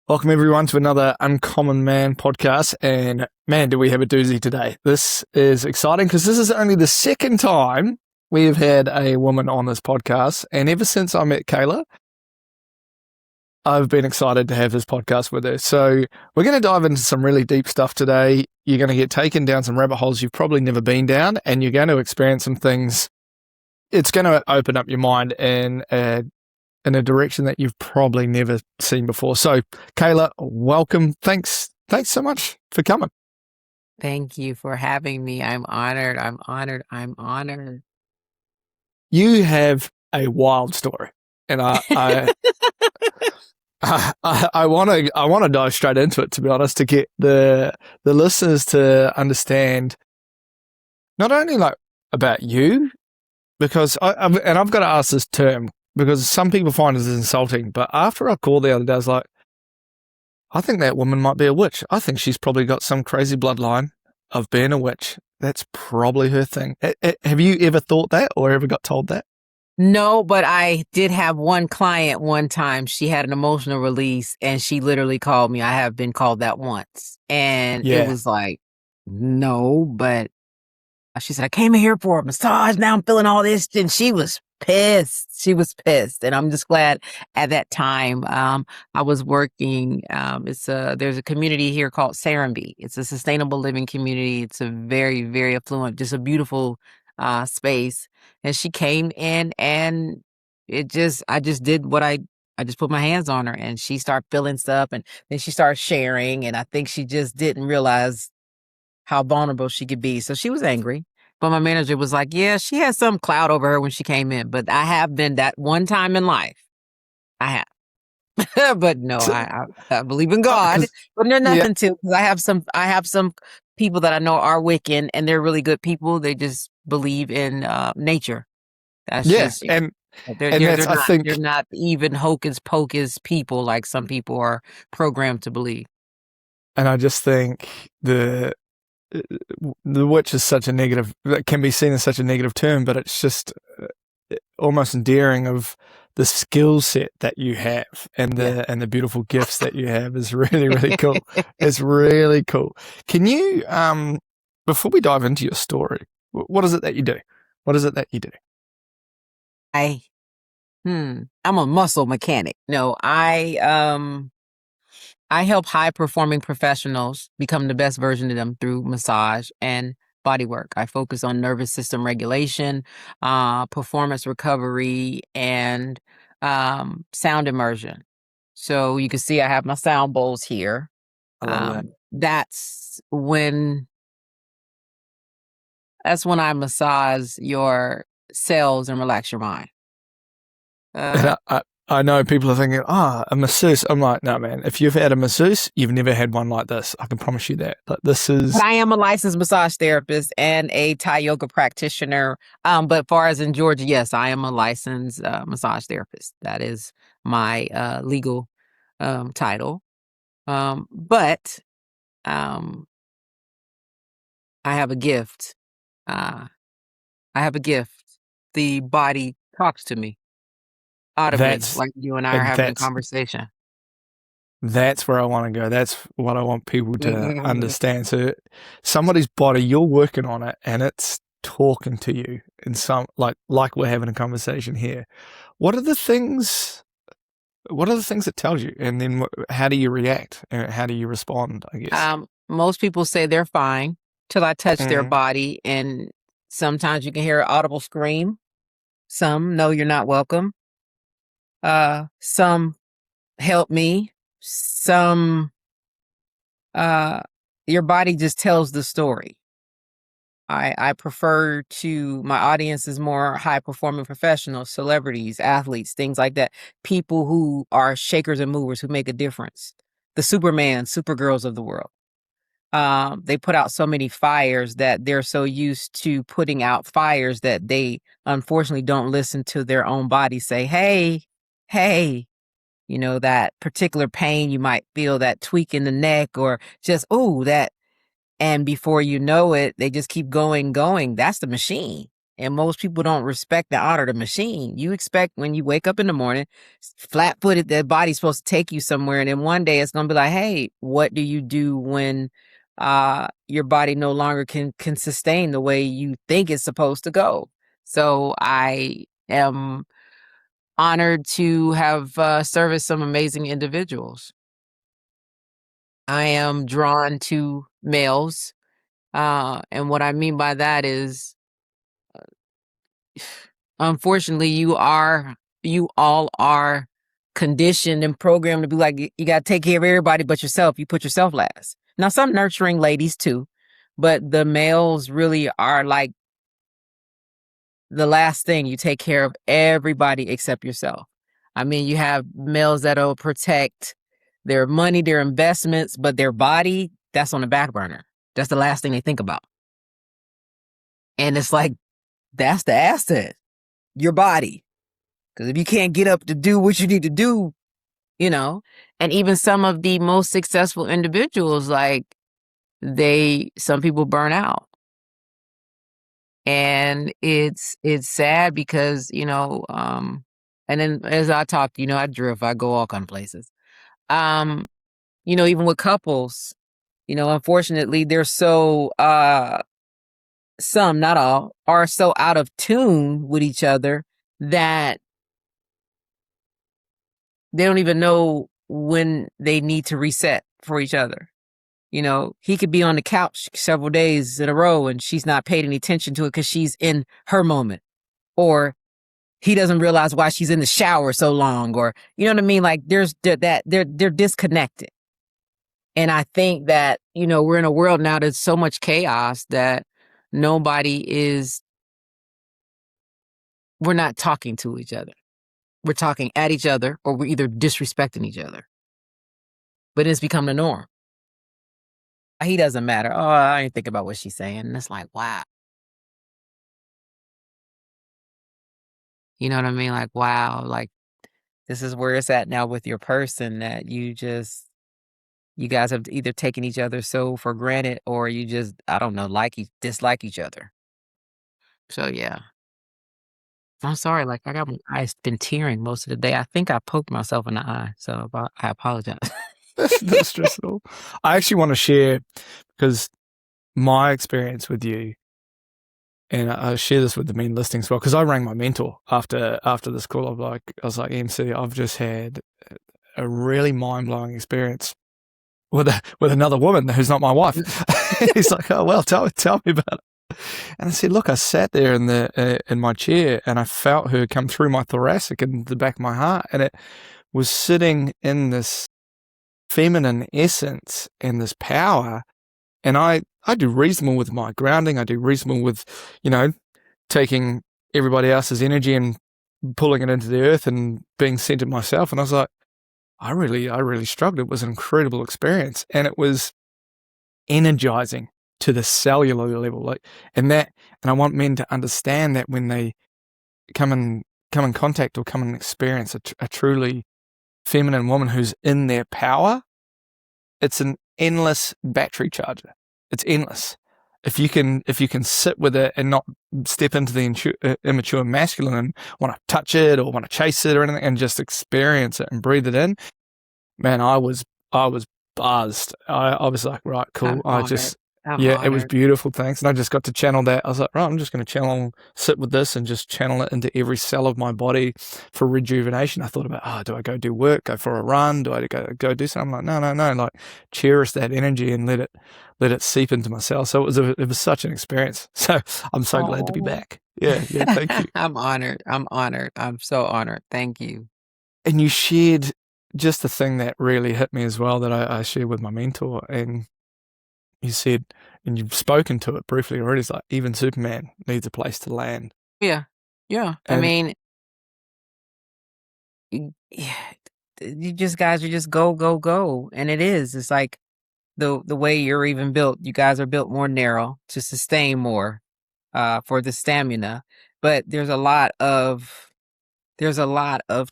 Welcome everyone to another Uncommon Man podcast, and man, do we have a doozy today. This is exciting because this is only the second time we have had a woman on this podcast, and ever since I met Kayla, I've been excited to have this podcast with her. So we're going to dive into some really deep stuff today. You're going to get taken down some rabbit holes you've probably never been down, and you're going to experience some things. It's going to open up your mind in a direction that you've probably never seen before. So, Kayla, welcome. Thanks so much for coming. Thank you for having me. I'm honored. You have a wild story, and I want to dive straight into it, to be honest, to get the listeners to understand not only like about you, because I've got to ask this term, because some people find it insulting, but after I called the other day, I was like, I think that woman might be a witch. I think she's probably got some crazy bloodline of being a witch. That's probably her thing. Have you ever thought that or ever got told that? No, but I did have one client one time. She had an emotional release and she literally called me. I have been called that once. And It was like, no, but she said, I came in here for a massage. Now I'm feeling all this. And she was pissed. And I'm just glad at that time, I was working. There's a community here called Serenbe. It's a sustainable living community. It's a very, very affluent, just a beautiful, space. And she came in and I just did what I just put my hands on her and she started feeling stuff and then she started sharing. And I think she just didn't realize how vulnerable she could be. So she was angry. But my manager was like, yeah, she had some cloud over her when she came in. But I have been that one time in life. I have. But no, I believe in God. But there's nothing to, because I have some people that I know are Wiccan and they're really good people. They just believe in nature. That's just, and they're not even hocus pocus people like some people are programmed to believe. And I just think the witch is such a negative, that can be seen as such a negative term, but it's just almost endearing of the skill set that you have and the beautiful gifts that you have is really, really cool. It's really cool. Can you, before we dive into your story, what is it that you do? I'm a muscle mechanic. No, I help high-performing professionals become the best version of them through massage and body work. I focus on nervous system regulation, performance recovery, and sound immersion. So you can see I have my sound bowls here. I love that. That's when I massage your cells and relax your mind. I know people are thinking, a masseuse. I'm like, no, man, if you've had a masseuse, you've never had one like this. I can promise you that. But this is... I am a licensed massage therapist and a Thai yoga practitioner. But far as in Georgia, yes, I am a licensed massage therapist. That is my legal title. But I have a gift. The body talks to me. Audibly, like you and I are having a conversation. That's where I want to go. That's what I want people to understand. So somebody's body, you're working on it and it's talking to you in some, like we're having a conversation here. What are the things it tells you? And then how do you react? How do you respond, I guess? Most people say they're fine till I touch their body. And sometimes you can hear an audible scream. Some know you're not welcome. Some help me. Some, your body just tells the story. I prefer my audience is more high performing professionals, celebrities, athletes, things like that. People who are shakers and movers who make a difference. The Supergirls of the world. They put out so many fires that they're so used to putting out fires that they unfortunately don't listen to their own body say, hey, that particular pain you might feel, that tweak in the neck or just, that. And before you know it, they just keep going. That's the machine. And most people don't respect and honor the machine. You expect when you wake up in the morning, flat footed, that body's supposed to take you somewhere. And then one day it's going to be like, hey, what do you do when your body no longer can sustain the way you think it's supposed to go? So I am honored to have serviced some amazing individuals. I am drawn to males. And what I mean by that is, unfortunately, you all are conditioned and programmed to be like, you got to take care of everybody but yourself. You put yourself last. Now, some nurturing ladies too, but the males really are like the last thing. You take care of everybody except yourself. I mean, you have males that'll protect their money, their investments, but their body, that's on the back burner. That's the last thing they think about. And it's like, that's the asset, your body. Because if you can't get up to do what you need to do, and even some of the most successful individuals, like some people burn out. And it's sad because, and then as I talk, I drift, I go all kind of places. Even with couples, unfortunately, they're so, some, not all, are so out of tune with each other that they don't even know when they need to reset for each other. He could be on the couch several days in a row and she's not paid any attention to it because she's in her moment. Or he doesn't realize why she's in the shower so long, or, you know what I mean? Like they're disconnected. And I think that, we're in a world now that's so much chaos that we're not talking to each other. We're talking at each other, or we're either disrespecting each other. But it's become the norm. He doesn't matter. Oh, I ain't think about what she's saying. And it's like, wow. You know what I mean? Like, wow, like this is where it's at now with your person, that you guys have either taken each other so for granted, or you just, I don't know, dislike each other. So yeah. I'm sorry, like I got my eyes been tearing most of the day. I think I poked myself in the eye, so I apologize. Not stressful. I actually want to share, because my experience with you, and I share this with the men listening as well, because I rang my mentor after this call. I was like, MC, I've just had a really mind-blowing experience with another woman who's not my wife. He's like, oh, well, tell me about it. And I said, look, I sat there in my chair and I felt her come through my thoracic and the back of my heart, and it was sitting in this feminine essence and this power. And I do reasonable with my grounding. I do reasonable with, taking everybody else's energy and pulling it into the earth and being centered myself. And I was like, I really struggled. It was an incredible experience, and it was energizing to the cellular level. And I want men to understand that when they come in contact or come and experience a truly feminine woman who's in their power, it's an endless battery charger. It's endless. If you can sit with it and not step into the immature masculine and want to touch it or want to chase it or anything, and just experience it and breathe it in, man, I was buzzed. I was like, right, cool. It was beautiful. Thanks. And I just got to channel that. I was like, right, I'm just going to sit with this and just channel it into every cell of my body for rejuvenation. I thought about, do I go do work, go for a run? Do I go do something? I'm like, no. Like, cherish that energy and let it seep into my cells. So it was such an experience. So I'm so glad to be back. Yeah. Thank you. I'm honored. I'm so honored. Thank you. And you shared just the thing that really hit me as well, that I shared with my mentor. And you said, and you've spoken to it briefly already, it's like, even Superman needs a place to land. Yeah. I mean, you just go. And it is. It's like the way you're even built. You guys are built more narrow to sustain more for the stamina. But there's a lot of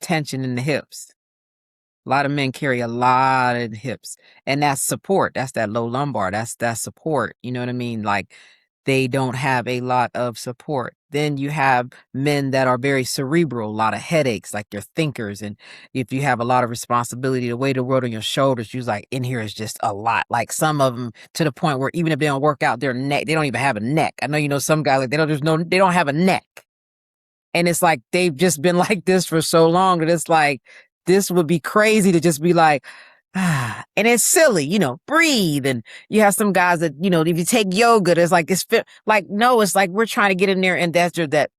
tension in the hips. A lot of men carry a lot of hips, and that's support. That's that low lumbar. That's support. You know what I mean? Like, they don't have a lot of support. Then you have men that are very cerebral, a lot of headaches, like they're thinkers. And if you have a lot of responsibility, the weight of the world on your shoulders, you're like, in here is just a lot. Like some of them to the point where even if they don't work out their neck, they don't even have a neck. I know, you know, some guys, like they don't have a neck. And it's like, they've just been like this for so long that it's like, this would be crazy to just be like, and it's silly, you know, breathe. And you have some guys that, you know, if you take yoga, it's like, no, it's like we're trying to get in there and that's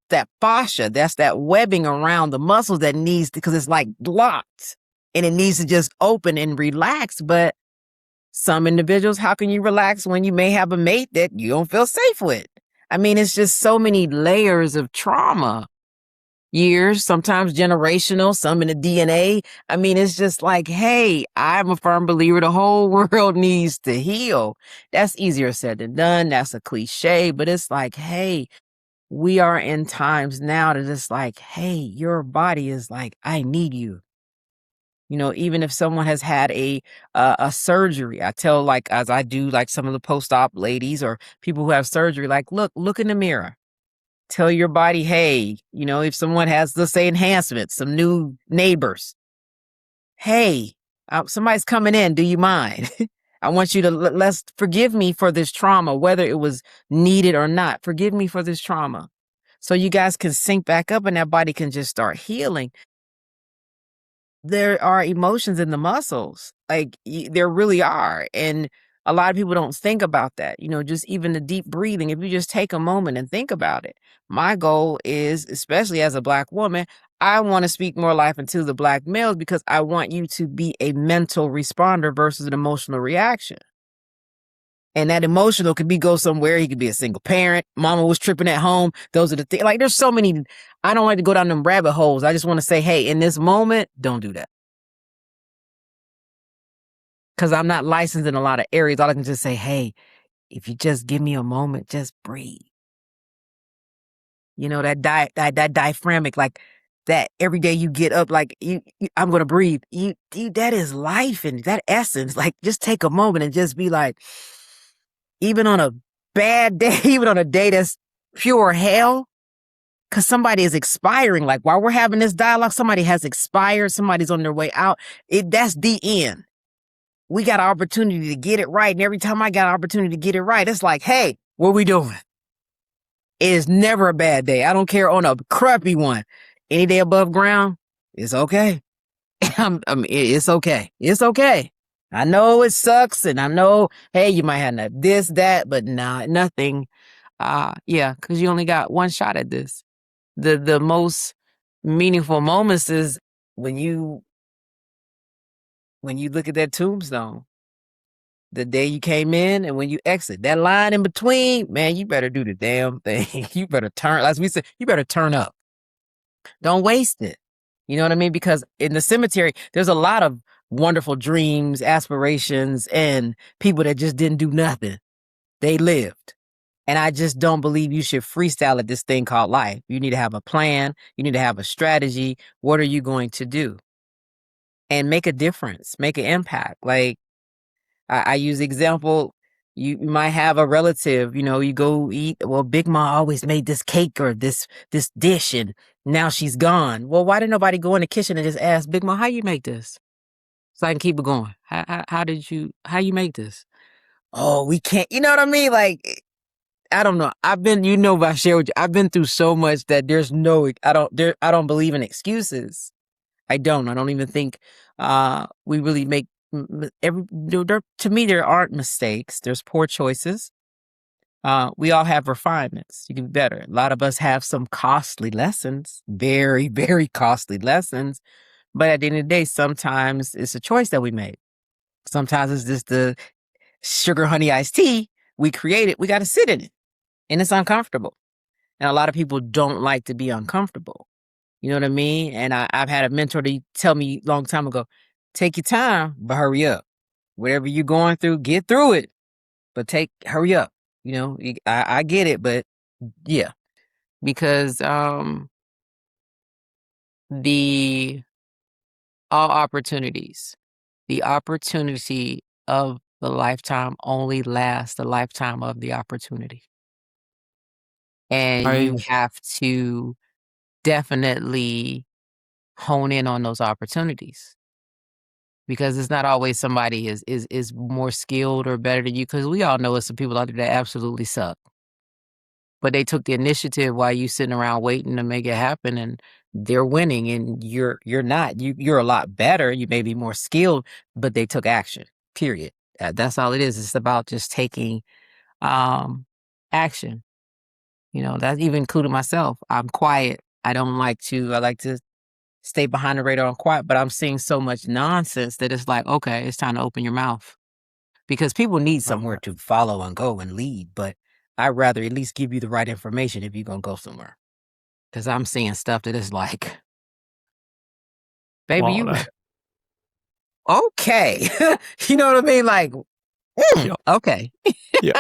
that fascia, that's that webbing around the muscles that needs to, because it's like blocked and it needs to just open and relax. But some individuals, how can you relax when you may have a mate that you don't feel safe with? I mean, it's just so many layers of trauma. Years, sometimes generational, some in the DNA. I mean, it's just like, hey, I'm a firm believer the whole world needs to heal. That's easier said than done. That's a cliche, but it's like, hey, we are in times now that it's like, hey, your body is like, I need you. You know, even if someone has had a surgery, I tell, like, as I do, like some of the post-op ladies or people who have surgery, like, look in the mirror. Tell your body, hey, you know, if someone has, let's say, enhancements, some new neighbors, hey, somebody's coming in. Do you mind? I want you to let's forgive me for this trauma, whether it was needed or not. Forgive me for this trauma. So you guys can sync back up and that body can just start healing. There are emotions in the muscles, like there really are. And a lot of people don't think about that, you know, just even the deep breathing. If you just take a moment and think about it, my goal is, especially as a Black woman, I want to speak more life into the Black males because I want you to be a mental responder versus an emotional reaction. And that emotional could be go somewhere. He could be a single parent. Mama was tripping at home. Those are the things. Like, there's so many. I don't like to go down them rabbit holes. I just want to say, hey, in this moment, don't do that. Because I'm not licensed in a lot of areas. All I can just say, hey, if you just give me a moment, just breathe. You know, that diaphragmic, like that every day you get up, like I'm going to breathe. You, that is life and that essence. Like, just take a moment and just be like, even on a bad day, even on a day that's pure hell, because somebody is expiring. Like, while we're having this dialogue, somebody has expired. Somebody's on their way out. That's the end. We got an opportunity to get it right. And every time I got an opportunity to get it right, it's like, hey, what we doing? It is never a bad day. I don't care on a crappy one. Any day above ground, it's okay. It's okay. It's okay. I know it sucks. And I know, hey, you might have this, that, but nah, nothing. Yeah, because you only got one shot at this. The most meaningful moments is when you look at that tombstone, the day you came in and when you exit. That line in between, man, you better do the damn thing. You better turn, as we said, you better turn up. Don't waste it. You know what I mean? Because in the cemetery, there's a lot of wonderful dreams, aspirations, and people that just didn't do nothing. They lived. And I just don't believe you should freestyle at this thing called life. You need to have a plan. You need to have a strategy. What are you going to do? And make a difference, make an impact. Like, I use the example, you might have a relative, you know, you go eat, well, Big Ma always made this cake or this dish and now she's gone. Well, why did nobody go in the kitchen and just ask Big Ma, how you make this? So I can keep it going. How you make this? Oh, we can't, you know what I mean? Like, I don't know. I share with you, I've been through so much that I don't believe in excuses. I don't even think we really make to me, there aren't mistakes. There's poor choices. We all have refinements. You can be better. A lot of us have some costly lessons, very, very costly lessons. But at the end of the day, sometimes it's a choice that we make. Sometimes it's just the sugar honey iced tea we created. We got to sit in it, and it's uncomfortable. And a lot of people don't like to be uncomfortable. You know what I mean? And I've had a mentor to tell me a long time ago, take your time, but hurry up. Whatever you're going through, get through it, but hurry up. You know, I get it, but yeah, because the all opportunities, the opportunity of the lifetime only lasts the lifetime of the opportunity. And you have to definitely hone in on those opportunities, because it's not always somebody is more skilled or better than you, because we all know there's some people out there that absolutely suck. But they took the initiative while you sitting around waiting to make it happen, and they're winning, and you're not. You're a lot better. You may be more skilled, but they took action. Period. That's all it is. It's about just taking action. You know, that even including myself. I'm quiet. I like to stay behind the radar and quiet, but I'm seeing so much nonsense that it's like, okay, it's time to open your mouth. Because people need somewhere to follow and go and lead, but I'd rather at least give you the right information if you're going to go somewhere. Because I'm seeing stuff that is like, baby, you okay. You know what I mean? Like, okay. Yeah.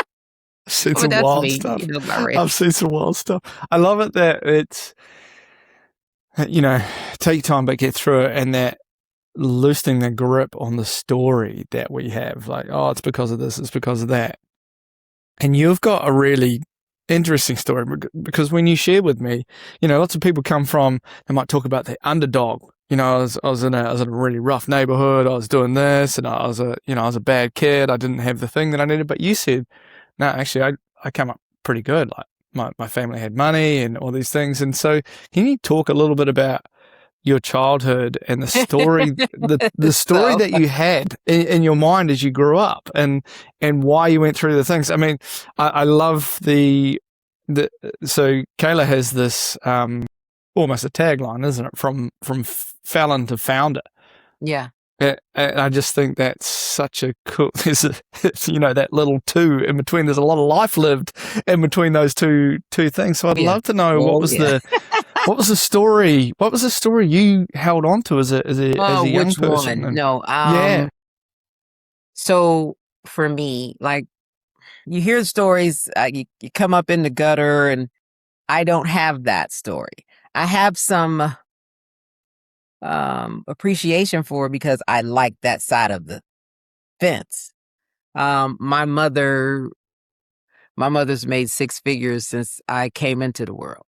I've seen some wild stuff. You know, I've seen some wild stuff. I love it that it's, you know, take time but get through it, and that loosening the grip on the story that we have. Like, oh, it's because of this, it's because of that. And you've got a really interesting story, because when you share with me, you know, lots of people come from, they might talk about the underdog. You know, I was in a really rough neighborhood. I was doing this, and I was a bad kid. I didn't have the thing that I needed. But you said, no, actually, I came up pretty good. Like my family had money and all these things. And so, can you talk a little bit about your childhood and the story, the story that you had in your mind as you grew up, and why you went through the things? I mean, I love so Kayla has this almost a tagline, isn't it? From Felon to founder. Yeah. And I just think that's such a cool, you know, that little two in between. There's a lot of life lived in between those two things. So I'd love to know what was the story? What was the story you held on to as a young person? One? No. So for me, like, you hear stories, you come up in the gutter, and I don't have that story. I have some appreciation for it because I like that side of the fence. My mother's made six figures since I came into the world.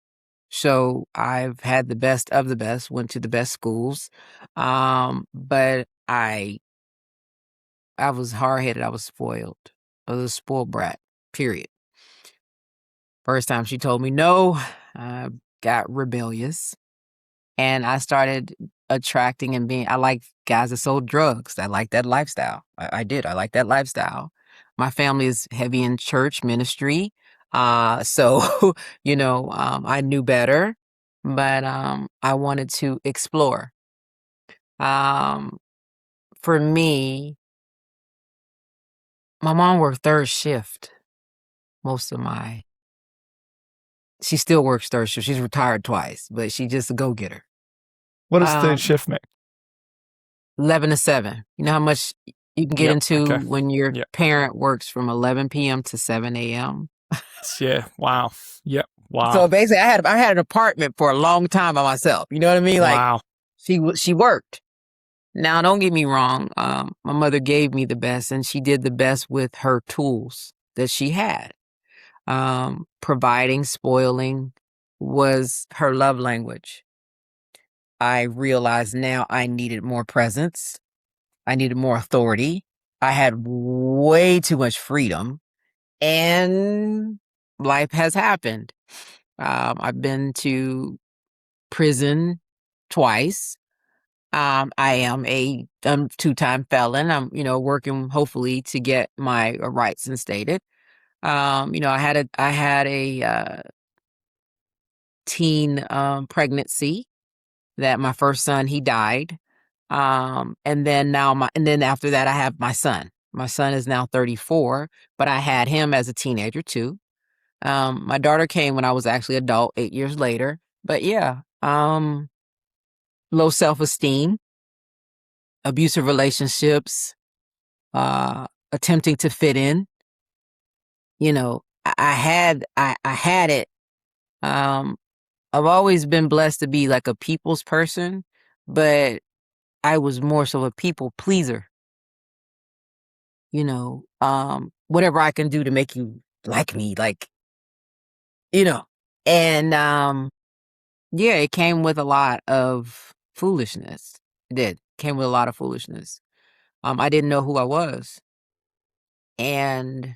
So I've had the best of the best, went to the best schools. But I was hard-headed. I was spoiled. I was a spoiled brat, period. First time she told me no, I got rebellious. And I started attracting and I like guys that sold drugs. I like that lifestyle. I did. I like that lifestyle. My family is heavy in church ministry. So, you know, I knew better, but I wanted to explore. For me, my mom worked third shift she still works third shift. She's retired twice, but she's just a go-getter. What does third shift make? 11 to 7. You know how much you can get into when your parent works from 11 p.m. to 7 a.m.? Yeah. Wow. Yep. Wow. So basically, I had an apartment for a long time by myself. You know what I mean? Wow. Like, she worked. Now, don't get me wrong. My mother gave me the best, and she did the best with her tools that she had. Providing, spoiling was her love language. I realize now I needed more presence. I needed more authority. I had way too much freedom, and life has happened. I've been to prison twice. I am a 2-time felon. I'm, working hopefully to get my rights instated. I had a teen pregnancy that my first son, he died. And then after that, I have my son. My son is now 34, but I had him as a teenager too. My daughter came when I was actually adult 8 years later. But yeah, low self-esteem, abusive relationships, attempting to fit in. You know, I had it. I've always been blessed to be like a people's person, but I was more so a people pleaser. Whatever I can do to make you like me, like, And yeah, it came with a lot of foolishness. It did. Came with a lot of foolishness. I didn't know who I was. And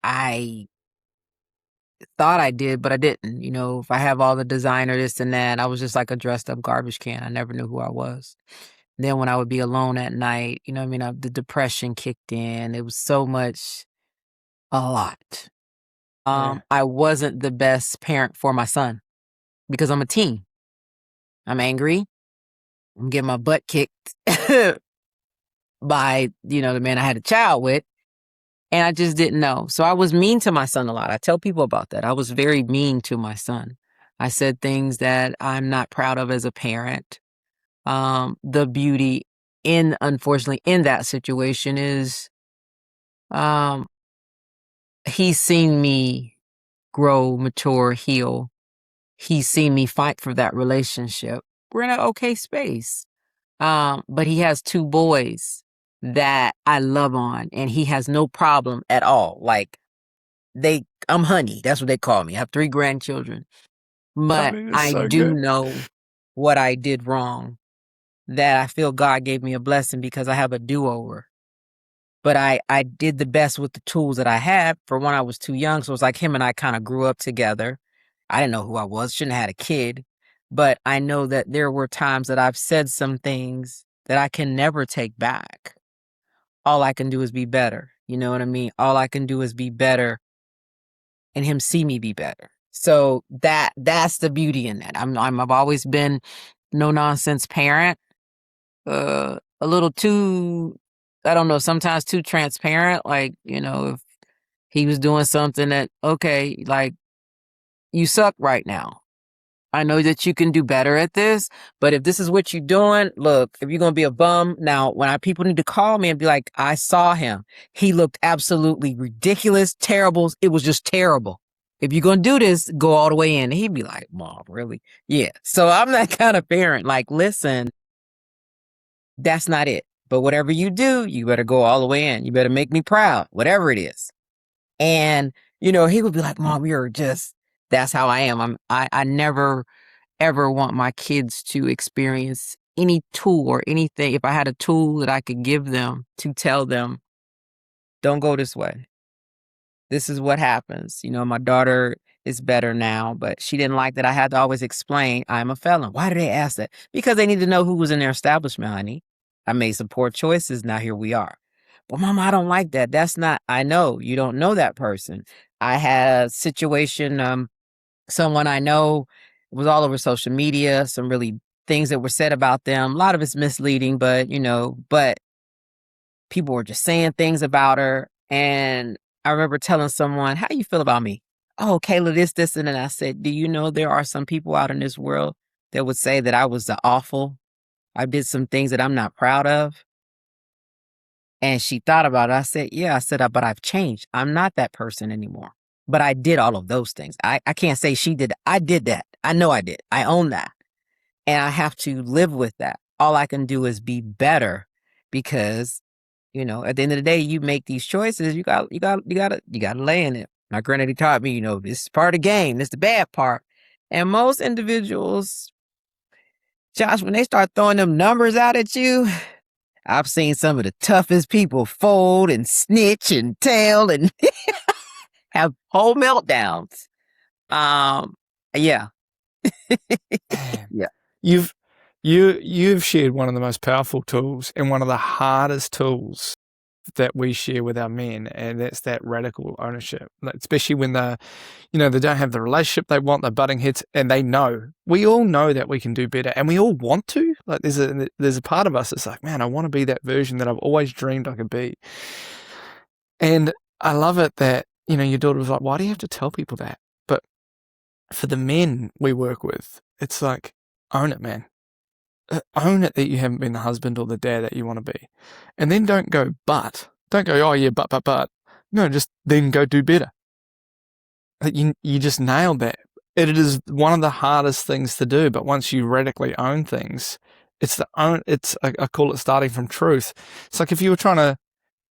I thought I did, but I didn't. You know, if I have all the designer, this and that, I was just like a dressed up garbage can. I never knew who I was. Then when I would be alone at night, you know what I mean? The depression kicked in. It was so much, a lot. I wasn't the best parent for my son because I'm a teen. I'm angry. I'm getting my butt kicked by, you know, the man I had a child with. And I just didn't know. So I was mean to my son a lot. I tell people about that. I was very mean to my son. I said things that I'm not proud of as a parent. The beauty unfortunately, in that situation is he's seen me grow, mature, heal. He's seen me fight for that relationship. We're in an okay space. But he has 2 boys that I love on, and he has no problem at all. Like, I'm honey. That's what they call me. I have 3 grandchildren. But I so do good. know what I did wrong, that I feel God gave me a blessing because I have a do-over. But I did the best with the tools that I had. For one, I was too young, so it's like him and I kind of grew up together. I didn't know who I was, shouldn't have had a kid. But I know that there were times that I've said some things that I can never take back. All I can do is be better. You know what I mean? All I can do is be better and him see me be better. So that's the beauty in that. I've always been no nonsense parent. A little too, I don't know, sometimes too transparent. Like, you know, if he was doing something that, okay, like, you suck right now. I know that you can do better at this, but if this is what you're doing, look, if you're going to be a bum, now when people need to call me and be like, I saw him. He looked absolutely ridiculous, terrible. It was just terrible. If you're going to do this, go all the way in. And he'd be like, Mom, really? Yeah. So I'm that kind of parent. Like, listen, that's not it. But whatever you do, you better go all the way in. You better make me proud, whatever it is. And, you know, he would be like, Mom, that's how I am. I never ever want my kids to experience any tool or anything. If I had a tool that I could give them to tell them, don't go this way. This is what happens. You know, my daughter is better now, but she didn't like that I had to always explain I'm a felon. Why do they ask that? Because they need to know who was in their establishment, honey. I made some poor choices. Now here we are. But Mama, I don't like that. That's not, I know you don't know that person. I had a situation, someone I know was all over social media, some really things that were said about them. A lot of it's misleading, but you know, but people were just saying things about her. And I remember telling someone, how do you feel about me? Oh, Kayla, this. And then I said, do you know there are some people out in this world that would say that I was the awful? I did some things that I'm not proud of. And she thought about it. I said, yeah, I said, but I've changed. I'm not that person anymore. But I did all of those things. I can't say she did. I did that. I know I did. I own that. And I have to live with that. All I can do is be better because, you know, at the end of the day, you make these choices. You got to lay in it. My granddaddy taught me, you know, this is part of the game. This is the bad part. And most individuals, Josh, when they start throwing them numbers out at you, I've seen some of the toughest people fold and snitch and tell and have whole meltdowns. Yeah. Yeah. You've shared one of the most powerful tools and one of the hardest tools that we share with our men, and that's that radical ownership. Especially when they don't have the relationship they want, they're butting heads, and they know. We all know that we can do better, and we all want to. Like there's a part of us that's like, man, I want to be that version that I've always dreamed I could be. And I love it that, you know, your daughter was like, why do you have to tell people that? But for the men we work with, it's like, own it, man. Own it that you haven't been the husband or the dad that you want to be. And then don't go, don't go, oh yeah, but. No, just then go do better. You just nailed that. It is one of the hardest things to do, but once you radically own things, I call it starting from truth. It's like if you were trying to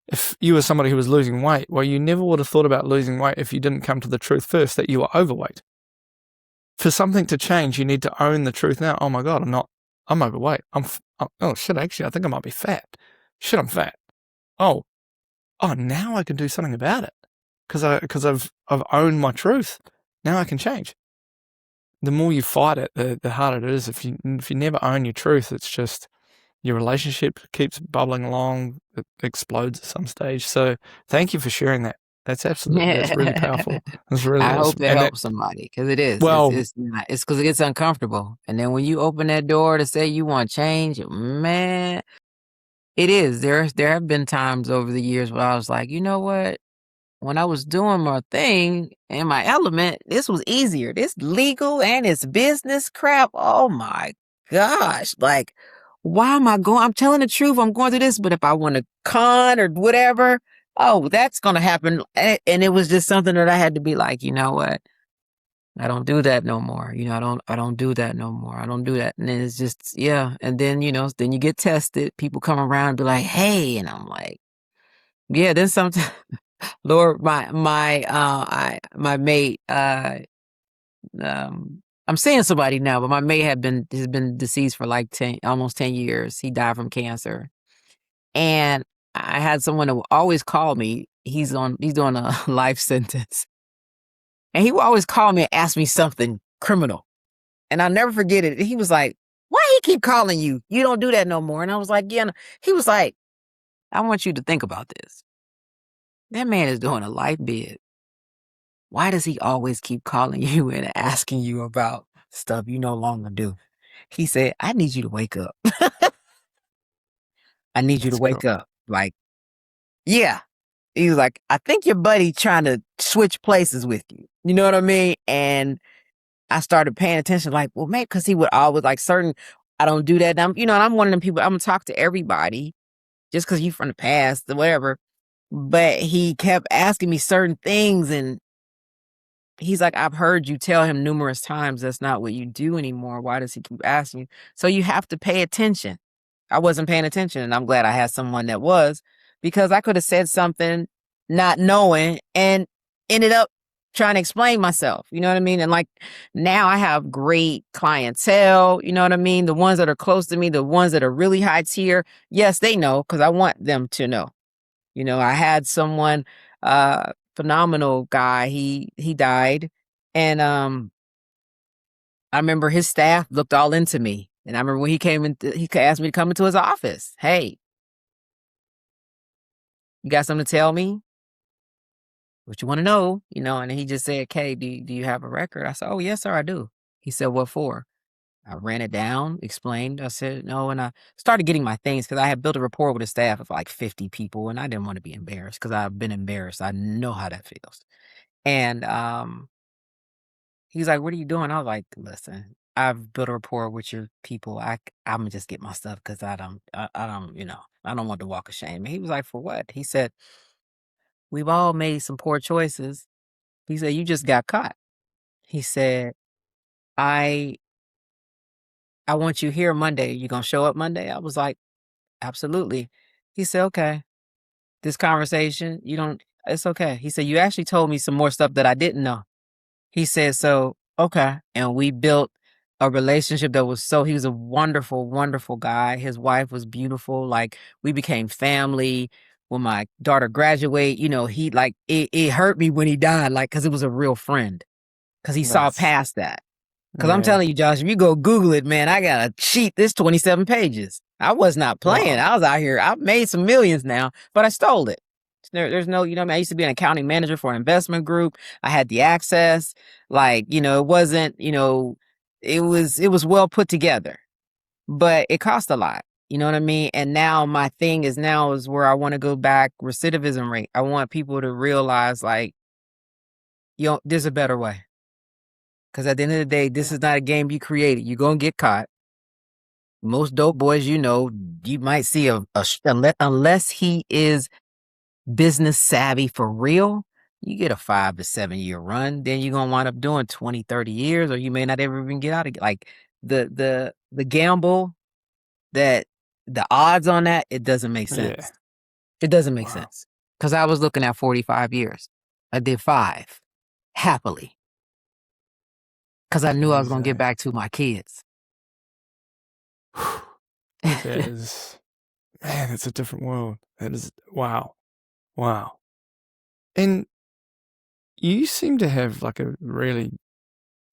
If you were somebody who was losing weight, well, you never would have thought about losing weight if you didn't come to the truth first that you were overweight. For something to change, you need to own the truth now. Oh my God, I'm overweight. Oh shit, actually, I think I might be fat. Shit, I'm fat. Oh, now I can do something about it because I've owned my truth. Now I can change. The more you fight it, the harder it is. If you never own your truth, it's just your relationship keeps bubbling along. It explodes at some stage. So thank you for sharing that. That's really powerful. That's really I awesome. hope it helps somebody, because it is. Well, it's because it gets uncomfortable. And then when you open that door to say you want change, man, it is. There have been times over the years where I was like, you know what? When I was doing my thing in my element, this was easier. This legal and it's business crap. Oh my gosh. Like, why am I going? I'm telling the truth. I'm going through this, but if I want to con or whatever, oh, that's going to happen. And it was just something that I had to be like, you know what? I don't do that no more. I don't do that no more. I don't do that. And then it's just, yeah. And then, then you get tested. People come around and be like, hey, and I'm like, yeah, then sometimes, Lord, my mate, I'm saying somebody now, but my mate has been deceased for like almost 10 years. He died from cancer. And I had someone that would always call me. He's doing a life sentence. And he would always call me and ask me something criminal. And I'll never forget it. He was like, why he keep calling you? You don't do that no more. And I was like, yeah. He was like, I want you to think about this. That man is doing a life bid. Why does he always keep calling you and asking you about stuff you no longer do? He said, I need you to wake up. I need you to wake up. Like, yeah. He was like, I think your buddy trying to switch places with you. You know what I mean? And I started paying attention, like, well, maybe because he would always like I don't do that. And I'm one of them people, I'm going to talk to everybody just because you from the past or whatever. But he kept asking me certain things, and he's like, I've heard you tell him numerous times that's not what you do anymore. Why does he keep asking you? So you have to pay attention. I wasn't paying attention, and I'm glad I had someone that was, because I could have said something not knowing and ended up trying to explain myself. You know what I mean? And like now I have great clientele. You know what I mean? The ones that are close to me, the ones that are really high tier. Yes, they know, because I want them to know. I had someone, phenomenal guy. He died, and I remember his staff looked all into me. And I remember when he came in, he asked me to come into his office. Hey, you got something to tell me? What you want to know? And he just said, Kay, do you have a record? I said, oh, yes, sir, I do. He said, what for? I ran it down, explained. I said, no, and I started getting my things, because I had built a rapport with a staff of like 50 people, and I didn't want to be embarrassed, because I've been embarrassed. I know how that feels. And he's like, what are you doing? I was like, listen, I've built a rapport with your people. I'm gonna just get my stuff, because I don't want to walk of shame. And he was like, for what? He said, we've all made some poor choices. He said, you just got caught. He said, I want you here Monday. You gonna show up Monday? I was like, absolutely. He said, okay, this conversation, it's okay. He said, you actually told me some more stuff that I didn't know. He said, so, okay. And we built a relationship he was a wonderful, wonderful guy. His wife was beautiful. Like, we became family. When my daughter graduated, he like, it hurt me when he died, like, cause it was a real friend. Cause he saw past that. Because I'm telling you, Josh, if you go Google it, man, I got a sheet. This 27 pages. I was not playing. Wow. I was out here. I've made some millions now, but I stole it. There's no, I used to be an accounting manager for an investment group. I had the access. Like, it wasn't, it was well put together, but it cost a lot. You know what I mean? And now my thing is where I want to go back, recidivism rate. I want people to realize, like, there's a better way. Because at the end of the day, this is not a game you created. You're going to get caught. Most dope boys, you might see unless he is business savvy for real, you get a 5 to 7 year run. Then you're going to wind up doing 20, 30 years, or you may not ever even get out of it. Like the gamble, that the odds on that, it doesn't make sense. It doesn't make Wow. sense. Because I was looking at 45 years. I did 5 happily because I knew I was Jeez, going to get eh? back to my kids. That is, man, it's a different world. That is, wow. Wow. And you seem to have like a really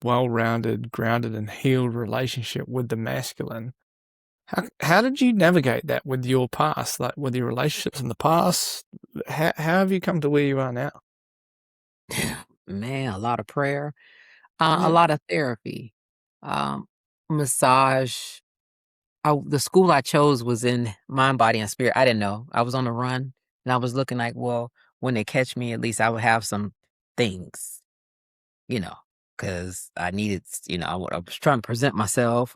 well-rounded, grounded, and healed relationship with the masculine. How did you navigate that with your past, like with your relationships in the past? How have you come to where you are now? Man, a lot of prayer, a Yeah. lot of therapy, um, massage. The school I chose was in mind, body, and spirit. I didn't know. I was on the run and I was looking like, well, when they catch me, at least I would have some things, because I needed, I was trying to present myself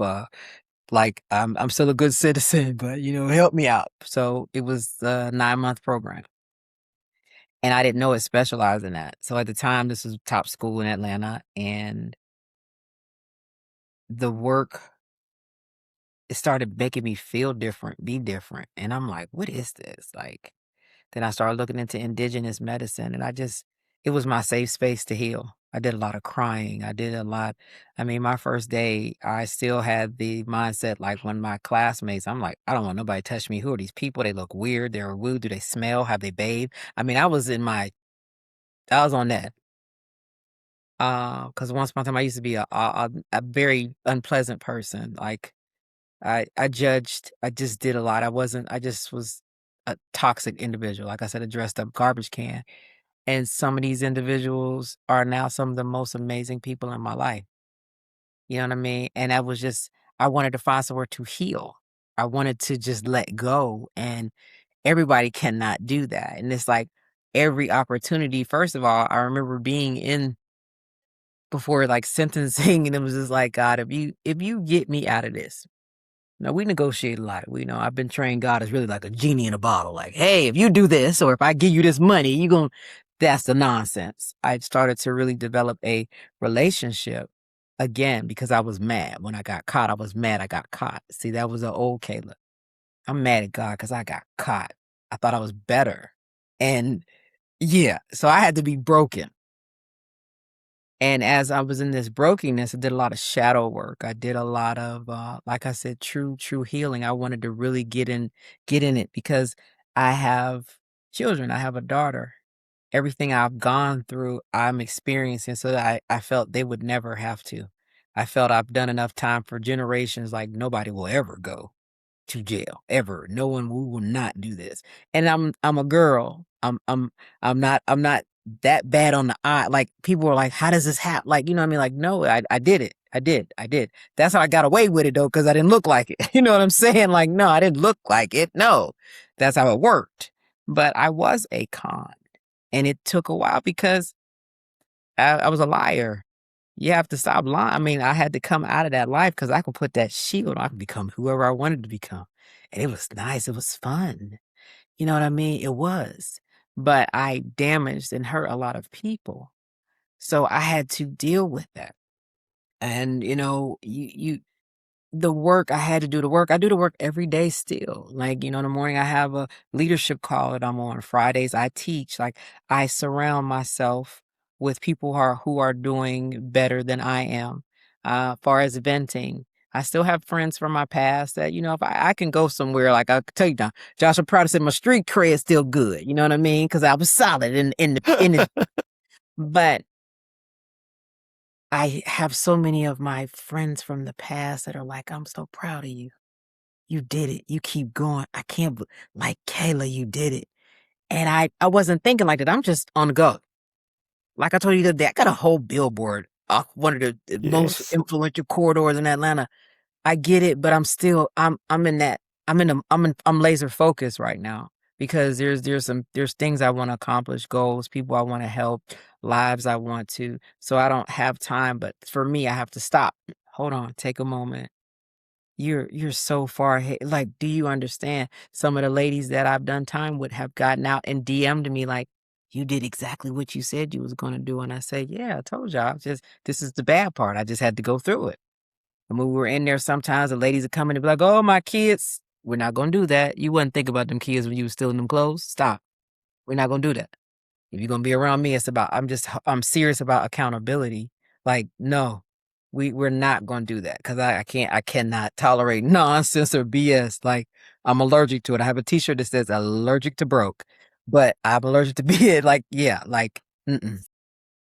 like I'm still a good citizen, but help me out. So it was a 9-month program. And I didn't know it specialized in that. So at the time, this was top school in Atlanta, and the work, it started making me feel different, be different. And I'm like, what is this? Like, then I started looking into indigenous medicine, and it was my safe space to heal. I did a lot of crying. I did a lot. I mean, my first day, I still had the mindset like when my classmates, I'm like, I don't want nobody to touch me. Who are these people? They look weird. They're rude. Do they smell? Have they bathed? I mean, I was on that. Because once upon a time I used to be a very unpleasant person. Like I judged, I just did a lot. I just was a toxic individual. Like I said, a dressed up garbage can. And some of these individuals are now some of the most amazing people in my life. You know what I mean? And I wanted to find somewhere to heal. I wanted to just let go. And everybody cannot do that. And it's like every opportunity, first of all, I remember being in before like sentencing, and it was just like, God, if you get me out of this. Now we negotiate a lot. We know I've been trained God is really like a genie in a bottle. Like, hey, if you do this, or if I give you this money, that's the nonsense. I started to really develop a relationship again because I was mad when I got caught. I was mad I got caught. See, that was an old Kayla. I'm mad at God because I got caught. I thought I was better. And yeah, so I had to be broken. And as I was in this brokenness, I did a lot of shadow work. I did a lot of, like I said, true healing. I wanted to really get in it because I have children. I have a daughter. Everything I've gone through, I'm experiencing, so that I felt they would never have to. I felt I've done enough time for generations, like nobody will ever go to jail ever. No one, we will not do this. And I'm a girl. I'm not that bad on the eye. Like people were like, how does this happen? Like, you know what I mean? Like, no, I did it. I did. That's how I got away with it though, because I didn't look like it. You know what I'm saying? Like, no, I didn't look like it. No, that's how it worked. But I was a con. And it took a while because I was a liar. You have to stop lying. I mean, I had to come out of that life because I could put that shield on. I could become whoever I wanted to become. And it was nice. It was fun. You know what I mean? It was. But I damaged and hurt a lot of people. So I had to deal with that. And, the work, I had to do the work. I do the work every day still. Like, in the morning I have a leadership call that I'm on. Fridays I teach. Like I surround myself with people who are doing better than I am. Far as venting, I still have friends from my past that, if I can go somewhere, like I tell you now, Joshua Prada said my street cred is still good. You know what I mean? Because I was solid in the but I have so many of my friends from the past that are like, I'm so proud of you. You did it. You keep going. I can't, like Kayla, you did it. And I wasn't thinking like that. I'm just on the go. Like I told you the other day, I got a whole billboard off one of the most Yes. influential corridors in Atlanta. I get it, but I'm in that, I'm laser focused right now because there's things I want to accomplish, goals, people I want to help, lives I want to. So I don't have time, but for me, I have to stop. Hold on, take a moment. You're so far ahead. Like, do you understand? Some of the ladies that I've done time with have gotten out and DM'd me like, you did exactly what you said you was gonna do. And I said, yeah, I told y'all. This is the bad part. I just had to go through it. And when we were in there, sometimes the ladies would come in and be like, oh, my kids we're not gonna do that. You wouldn't think about them kids when you was stealing them clothes. Stop. We're not gonna do that. If you're gonna be around me, it's about I'm serious about accountability. Like, no, we're not gonna do that because I cannot tolerate nonsense or BS. Like, I'm allergic to it. I have a T-shirt that says allergic to broke, but I'm allergic to BS. Like, yeah, like, mm-mm.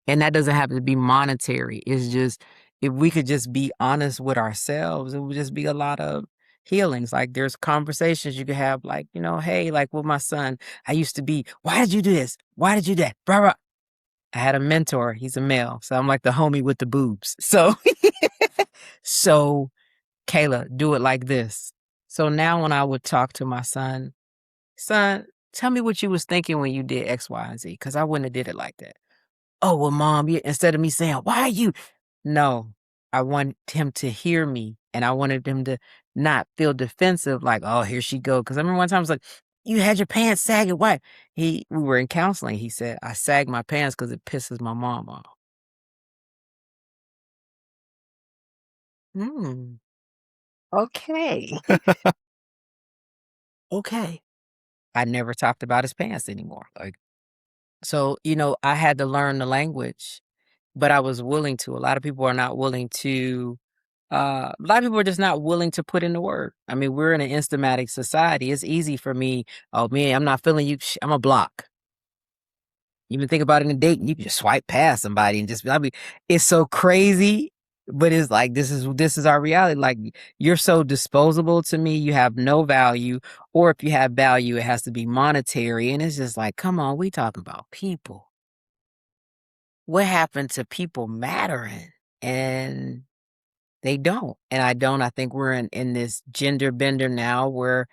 And that doesn't have to be monetary. It's just if we could just be honest with ourselves, it would just be a lot of healings. Like there's conversations you could have, like, hey, like with my son, I used to be, why did you do this? Why did you do that? Blah, blah. I had a mentor. He's a male. So I'm like the homie with the boobs. So, so Kayla, do it like this. So now when I would talk to my son, tell me what you was thinking when you did X, Y, and Z, because I wouldn't have did it like that. Oh, well, mom, instead of me saying, why are you? No, I want him to hear me and I wanted him to not feel defensive, like, oh, here she go. Because I remember one time I was like, you had your pants sagging. Why? We were in counseling. He said, I sag my pants because it pisses my mom off. Hmm. Okay. Okay. I never talked about his pants anymore. Like, so, I had to learn the language, but I was willing to. A lot of people are not willing to. A lot of people are just not willing to put in the work. I mean, we're in an instamatic society. It's easy for me. Oh man, I'm not feeling you. I'm a block. Even think about it in a date, you can just swipe past somebody and just. I mean, it's so crazy, but it's like this is our reality. Like you're so disposable to me. You have no value, or if you have value, it has to be monetary. And it's just like, come on, we talking about people. What happened to people mattering? And they don't. And I think we're in this gender bender now where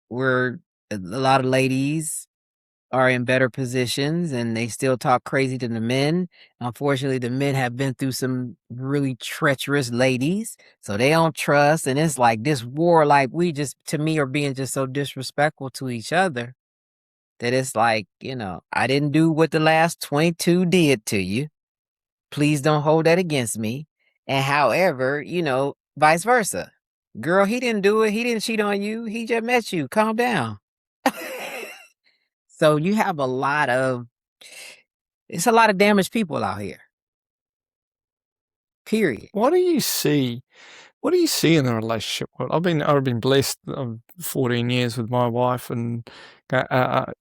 we're a lot of ladies are in better positions and they still talk crazy to the men. Unfortunately, the men have been through some really treacherous ladies, so they don't trust. And it's like this war, like we just, to me, are being just so disrespectful to each other that it's like, I didn't do what the last 22 did to you. Please don't hold that against me. And however, vice versa. Girl, he didn't do it. He didn't cheat on you. He just met you. Calm down. So you have it's a lot of damaged people out here. Period. What do you see? What do you see in the relationship world? I've been blessed. 14 years with my wife, and I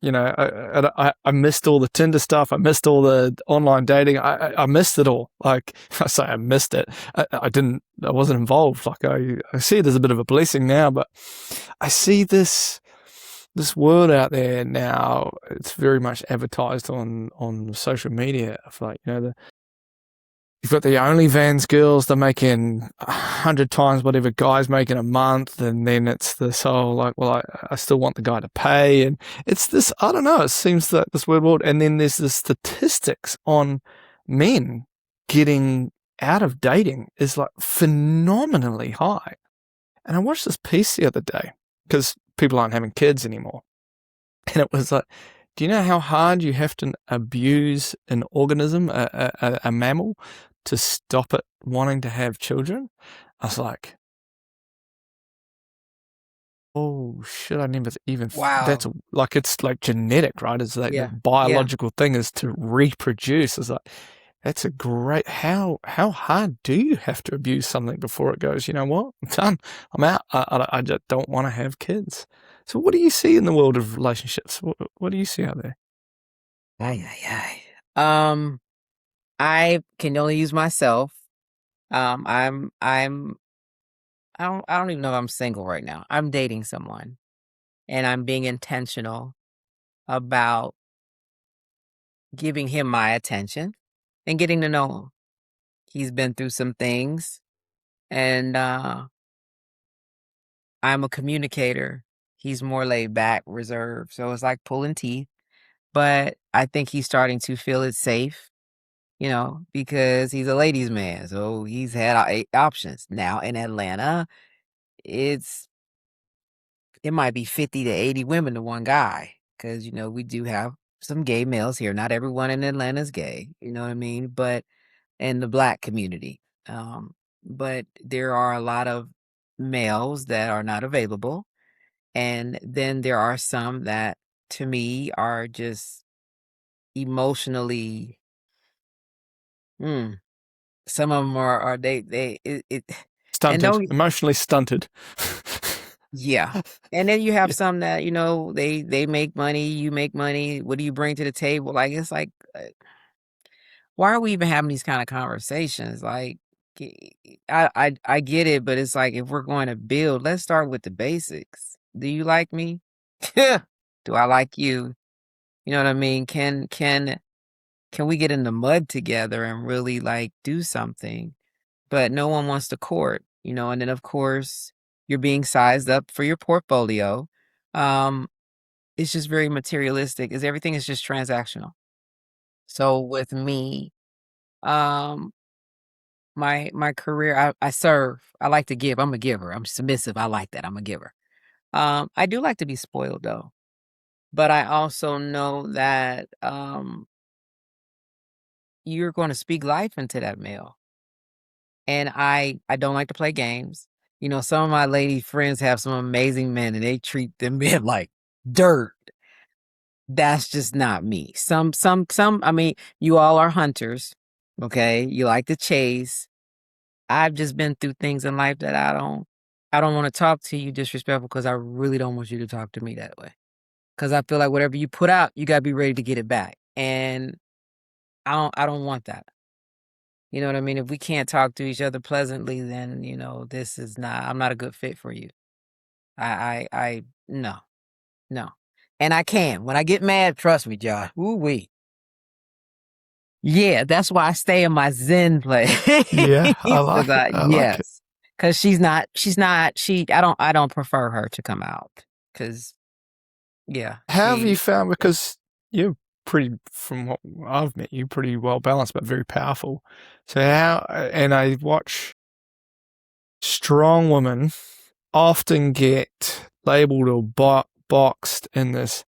missed all the Tinder stuff. I missed all the online dating. I missed it all. Like I say, I missed it. I didn't. I wasn't involved. Like I see it as a bit of a blessing now, but I see this world out there now. It's very much advertised on social media. Of like you've got the OnlyFans girls, they're making 100 times whatever guys make in a month, and then it's this whole like, well, I still want the guy to pay, and it's this, I don't know, it seems that this weird world, and then there's the statistics on men getting out of dating is like phenomenally high. And I watched this piece the other day, because people aren't having kids anymore, and it was like, do you know how hard you have to abuse an organism, a mammal, to stop it wanting to have children? I was like, oh shit, I never even. Wow. It's like genetic, right? It's like the biological thing is to reproduce. It's like, that's a great. How hard do you have to abuse something before it goes, you know what? I'm done. I'm out. I just don't want to have kids. So what do you see in the world of relationships? What do you see out there? I can only use myself. I'm I don't even know if I'm single right now. I'm dating someone and I'm being intentional about giving him my attention and getting to know him. He's been through some things and I'm a communicator. He's more laid back, reserved. So it's like pulling teeth. But I think he's starting to feel it safe, because he's a ladies' man. So he's had options. Now in Atlanta, it might be 50 to 80 women to one guy. Because, we do have some gay males here. Not everyone in Atlanta is gay. You know what I mean? But in the Black community. But there are a lot of males that are not available. And then there are some that to me are just emotionally, mm, some of them are and Stunted, don't, emotionally stunted. yeah. And then you have Yeah. some that, they make money, you make money. What do you bring to the table? Like, it's like, why are we even having these kind of conversations? Like, I get it, but it's like, if we're going to build, let's start with the basics. Do you like me? Do I like you? You know what I mean? Can we get in the mud together and really like do something? But no one wants to court, and then of course you're being sized up for your portfolio. Um, it's just very materialistic, is everything is just transactional. So with me, um, my career, I serve. I like to give. I'm a giver. I'm submissive. I like that. I'm a giver. I do like to be spoiled though. But I also know that you're going to speak life into that male. And I don't like to play games. Some of my lady friends have some amazing men and they treat them men like dirt. That's just not me. I mean, you all are hunters, okay? You like to chase. I've just been through things in life that I don't want to talk to you disrespectful because I really don't want you to talk to me that way. Because I feel like whatever you put out, you gotta be ready to get it back. And I don't want that. You know what I mean? If we can't talk to each other pleasantly, then, I'm not a good fit for you. No, no. And I can. When I get mad, trust me, Josh. Ooh-wee. Yeah, that's why I stay in my Zen place. Yeah, I like it. I like it. Yes. Cause I don't prefer her to come out. Cause yeah, How have you found, because you're pretty, from what I've met you, pretty well balanced but very powerful. So and I watch strong women often get labeled or boxed in this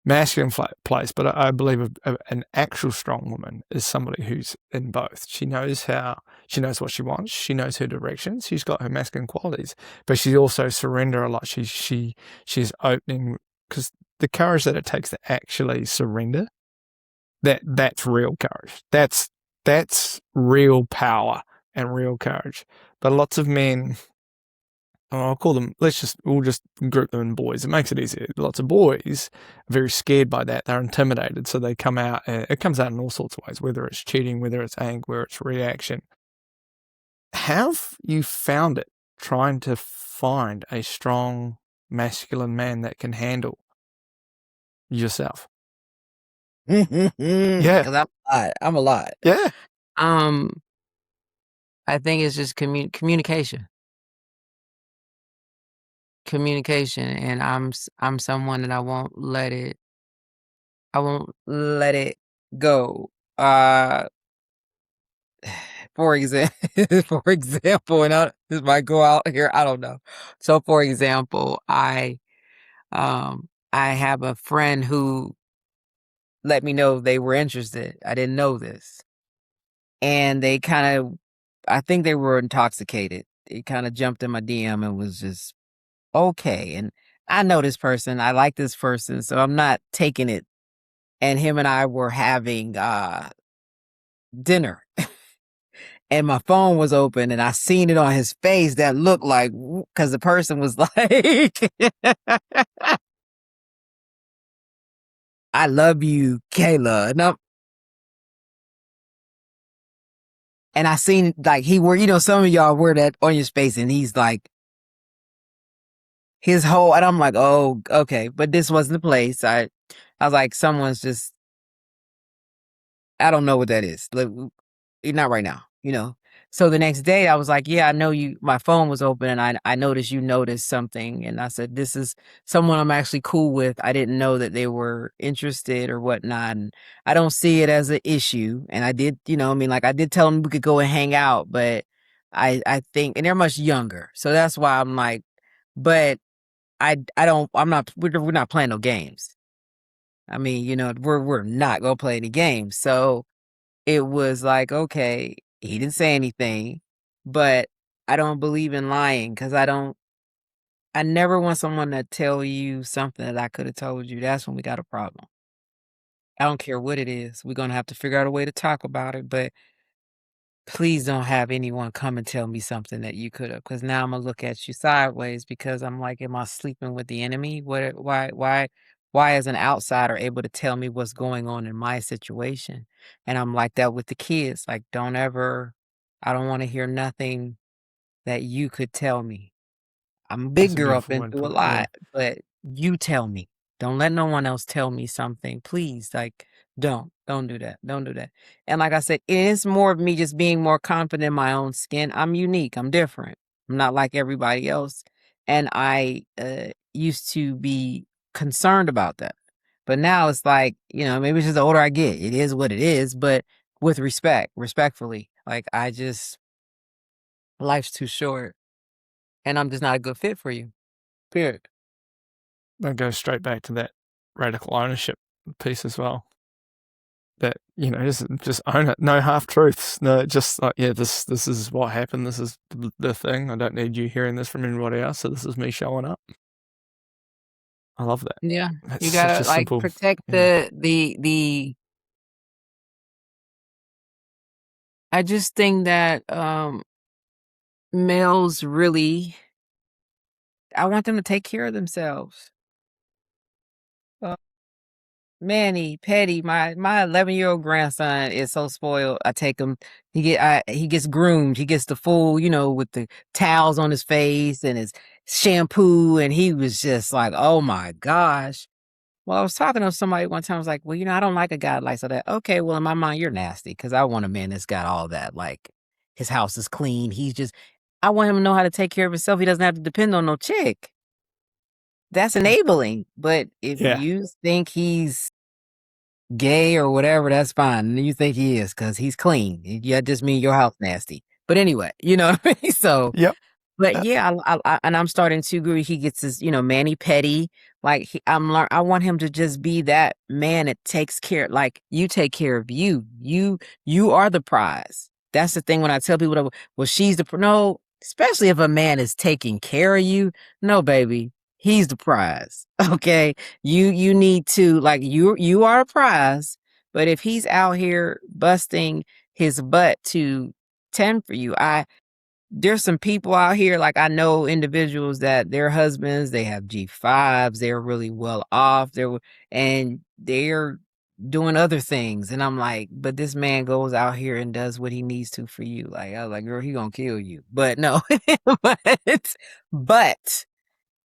masculine place, but I believe an actual strong woman is somebody who's in both. She knows what she wants. She knows her direction. She's got her masculine qualities, but she also surrender a lot. She's opening, because the courage that it takes to actually surrender, that's real courage. That's real power and real courage. But lots of men, I'll call them, we'll just group them in boys. It makes it easier. Lots of boys are very scared by that. They're intimidated. So they come out, it comes out in all sorts of ways, whether it's cheating, whether it's anger, whether it's reaction. How have you found it trying to find a strong masculine man that can handle yourself? Yeah. Cause I'm a lot. Yeah. Um, I think it's just communication. Communication, and I'm someone that I won't let it go. For example, and this might go out here, I don't know. So for example, I have a friend who let me know they were interested. I didn't know this. And they kind of, I think they were intoxicated. It kind of jumped in my DM and was just okay. And I know this person, I like this person, so I'm not taking it. And him and I were having dinner. And my phone was open and I seen it on his face that looked like, because the person was like, I love you, Kayla. And I seen like some of y'all wear that on your face and he's like, his whole, and I'm like, oh, okay. But this wasn't the place. I was like, someone's just, I don't know what that is. Like, not right now. So the next day I was like, yeah, I know you, my phone was open and I noticed you noticed something. And I said, this is someone I'm actually cool with. I didn't know that they were interested or whatnot. And I don't see it as an issue. And I did, like I did tell them we could go and hang out, but I think, and they're much younger. So that's why I'm like, but we're not playing no games. I mean, we're not gonna play any games. So it was like, okay, he didn't say anything, but I don't believe in lying because I never want someone to tell you something that I could have told you. That's when we got a problem. I don't care what it is. We're gonna have to figure out a way to talk about it, but please don't have anyone come and tell me something that you could have, because now I'm gonna look at you sideways because I'm like, am I sleeping with the enemy? Why is an outsider able to tell me what's going on in my situation? And I'm like that with the kids. Like, don't ever, I don't want to hear nothing that you could tell me. I'm a That's big a girl, beautiful been way to through a put it. Yeah. lot, but you tell me. Don't let no one else tell me something, please. Like, don't do that. Don't do that. And like I said, it is more of me just being more confident in my own skin. I'm unique. I'm different. I'm not like everybody else. And I used to be concerned about that. But now it's like, maybe it's just the older I get. It is what it is, but with respect, respectfully. Like, life's too short and I'm just not a good fit for you. Period. That goes straight back to that radical ownership piece as well. That, just own it. No half truths. No, just like, yeah, this is what happened. This is the thing. I don't need you hearing this from anybody else. So this is me showing up. I love that. Yeah. That's You such gotta a simple. protect Yeah. the I just think that males really, I want them to take care of themselves. Uh, Manny, Petty, my 11-year-old grandson is so spoiled. I take him, he gets groomed. He gets the full, with the towels on his face and his shampoo, and he was just like, oh my gosh. Well, I was talking to somebody one time. I was like, well, I don't like a guy like so that. Okay, well, in my mind, you're nasty because I want a man that's got all that. Like, his house is clean. I want him to know how to take care of himself. He doesn't have to depend on no chick. That's enabling. But if Yeah. you think he's gay or whatever, that's fine. You think he is because he's clean. Yeah, just mean your house nasty. But anyway, you know what I mean? So, Yep. but yeah, and I'm starting to agree. He gets his, Manny Petty. Like I want him to just be that man that takes care. Like, you take care of you. You are the prize. That's the thing when I tell people that, well, she's no, especially if a man is taking care of you. No, baby, he's the prize. Okay, you need to, like, you are a prize. But if he's out here busting his butt to tend for you, there's some people out here, like, I know individuals that their husbands, they have G5s, they're really well off, and they're doing other things. And I'm like, but this man goes out here and does what he needs to for you. Like, I was like, girl, he gonna kill you. But no, but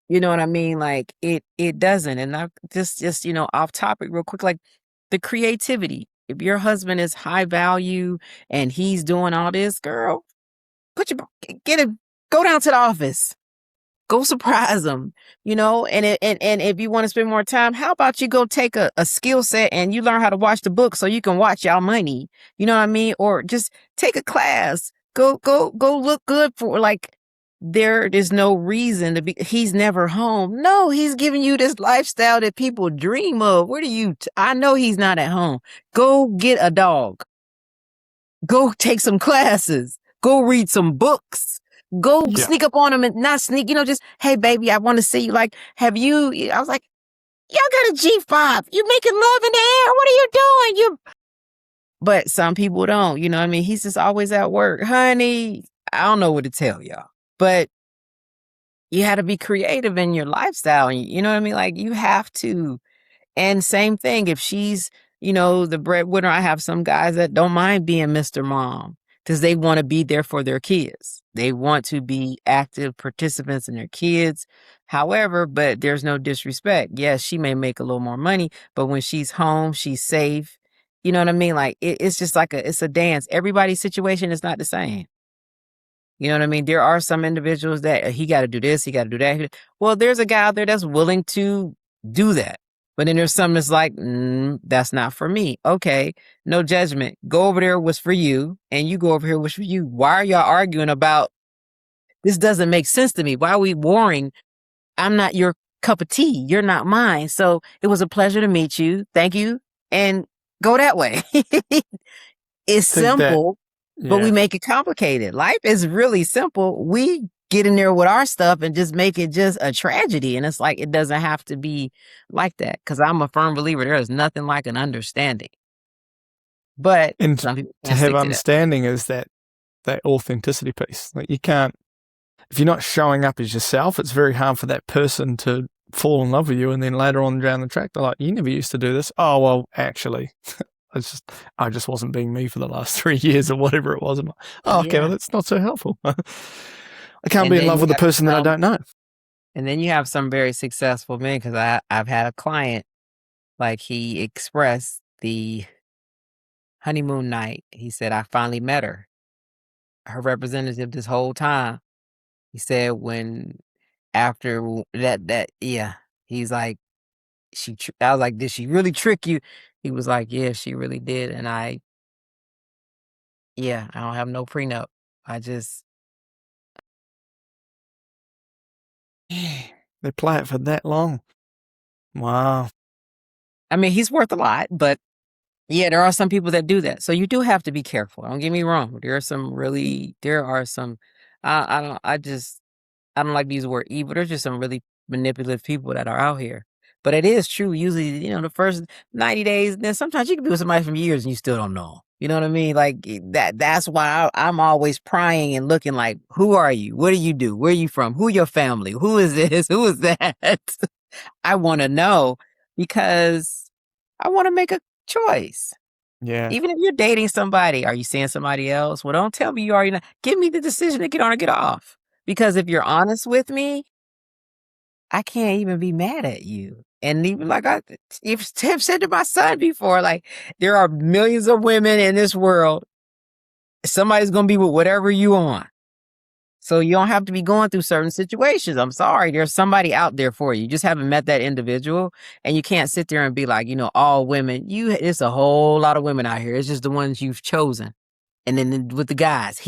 you know what I mean? Like, it doesn't. And I just, off topic real quick, like the creativity. If your husband is high value and he's doing all this, girl, put your get him, go down to the office, go surprise him, and if you want to spend more time, how about you go take a skill set and you learn how to watch the book so you can watch y'all money, you know what I mean? Or just take a class, go look good for, like, there is no reason to be, he's never home. No, he's giving you this lifestyle that people dream of. I know he's not at home. Go get a dog. Go take some classes. Go read some books. Go Yeah. sneak up on him and not sneak, just, hey, baby, I want to see you. Like, I was like, y'all got a G5. You making love in the air. What are you doing? But some people don't, you know what I mean? He's just always at work. Honey, I don't know what to tell y'all. But you had to be creative in your lifestyle. You know what I mean? Like, you have to. And same thing, if she's, the breadwinner, I have some guys that don't mind being Mr. Mom because they want to be there for their kids. They want to be active participants in their kids. However, but there's no disrespect. Yes, she may make a little more money, but when she's home, she's safe. You know what I mean? Like, it's just like it's a dance. Everybody's situation is not the same. You know what I mean? There are some individuals that he got to do this, he got to do that. Well, there's a guy out there that's willing to do that. But then there's some that's like, that's not for me. Okay, no judgment. Go over there was for you, and you go over here was for you. Why are y'all arguing about, this doesn't make sense to me? Why are we warring? I'm not your cup of tea. You're not mine. So it was a pleasure to meet you. Thank you. And go that way. It's Think that simple. but we make it complicated. Life is really simple. We get in there with our stuff and just make it just a tragedy. And it's like, it doesn't have to be like that. Cause I'm a firm believer. There is nothing like an understanding. But and some people to can't have stick to understanding is that authenticity piece. Like, you can't, if you're not showing up as yourself, it's very hard for that person to fall in love with you. And then later on down the track, they're like, you never used to do this. Oh, well, actually, I just wasn't being me for the last 3 years or whatever it was. I'm like, oh, okay, well, that's not so helpful. I can't be in love with a person that I don't know. And then you have some very successful men, because I've had a client, like, he expressed the honeymoon night. He said, I finally met her representative this whole time. He said when after that, yeah, he's like, I was like, did she really trick you? He was like, yeah, she really did. And I don't have no prenup. I just. They play it for that long. Wow. I mean, he's worth a lot, but yeah, there are some people that do that. So you do have to be careful. Don't get me wrong. There are some, I don't like to use the word evil. There's just some really manipulative people that are out here. But it is true. Usually, the first 90 days, then sometimes you can be with somebody from years and you still don't know. You know what I mean? Like that's why I'm always prying and looking like, who are you? What do you do? Where are you from? Who your family? Who is this? Who is that? I want to know, because I want to make a choice. Yeah. Even if you're dating somebody, are you seeing somebody else? Well, don't tell me you already know. Give me the decision to get on or get off. Because if you're honest with me, I can't even be mad at you. And even like you've said to my son before, like, there are millions of women in this world. Somebody's going to be with whatever you want. So you don't have to be going through certain situations. I'm sorry. There's somebody out there for you. You just haven't met that individual. And you can't sit there and be like, all women. It's a whole lot of women out here. It's just the ones you've chosen. And then with the guys,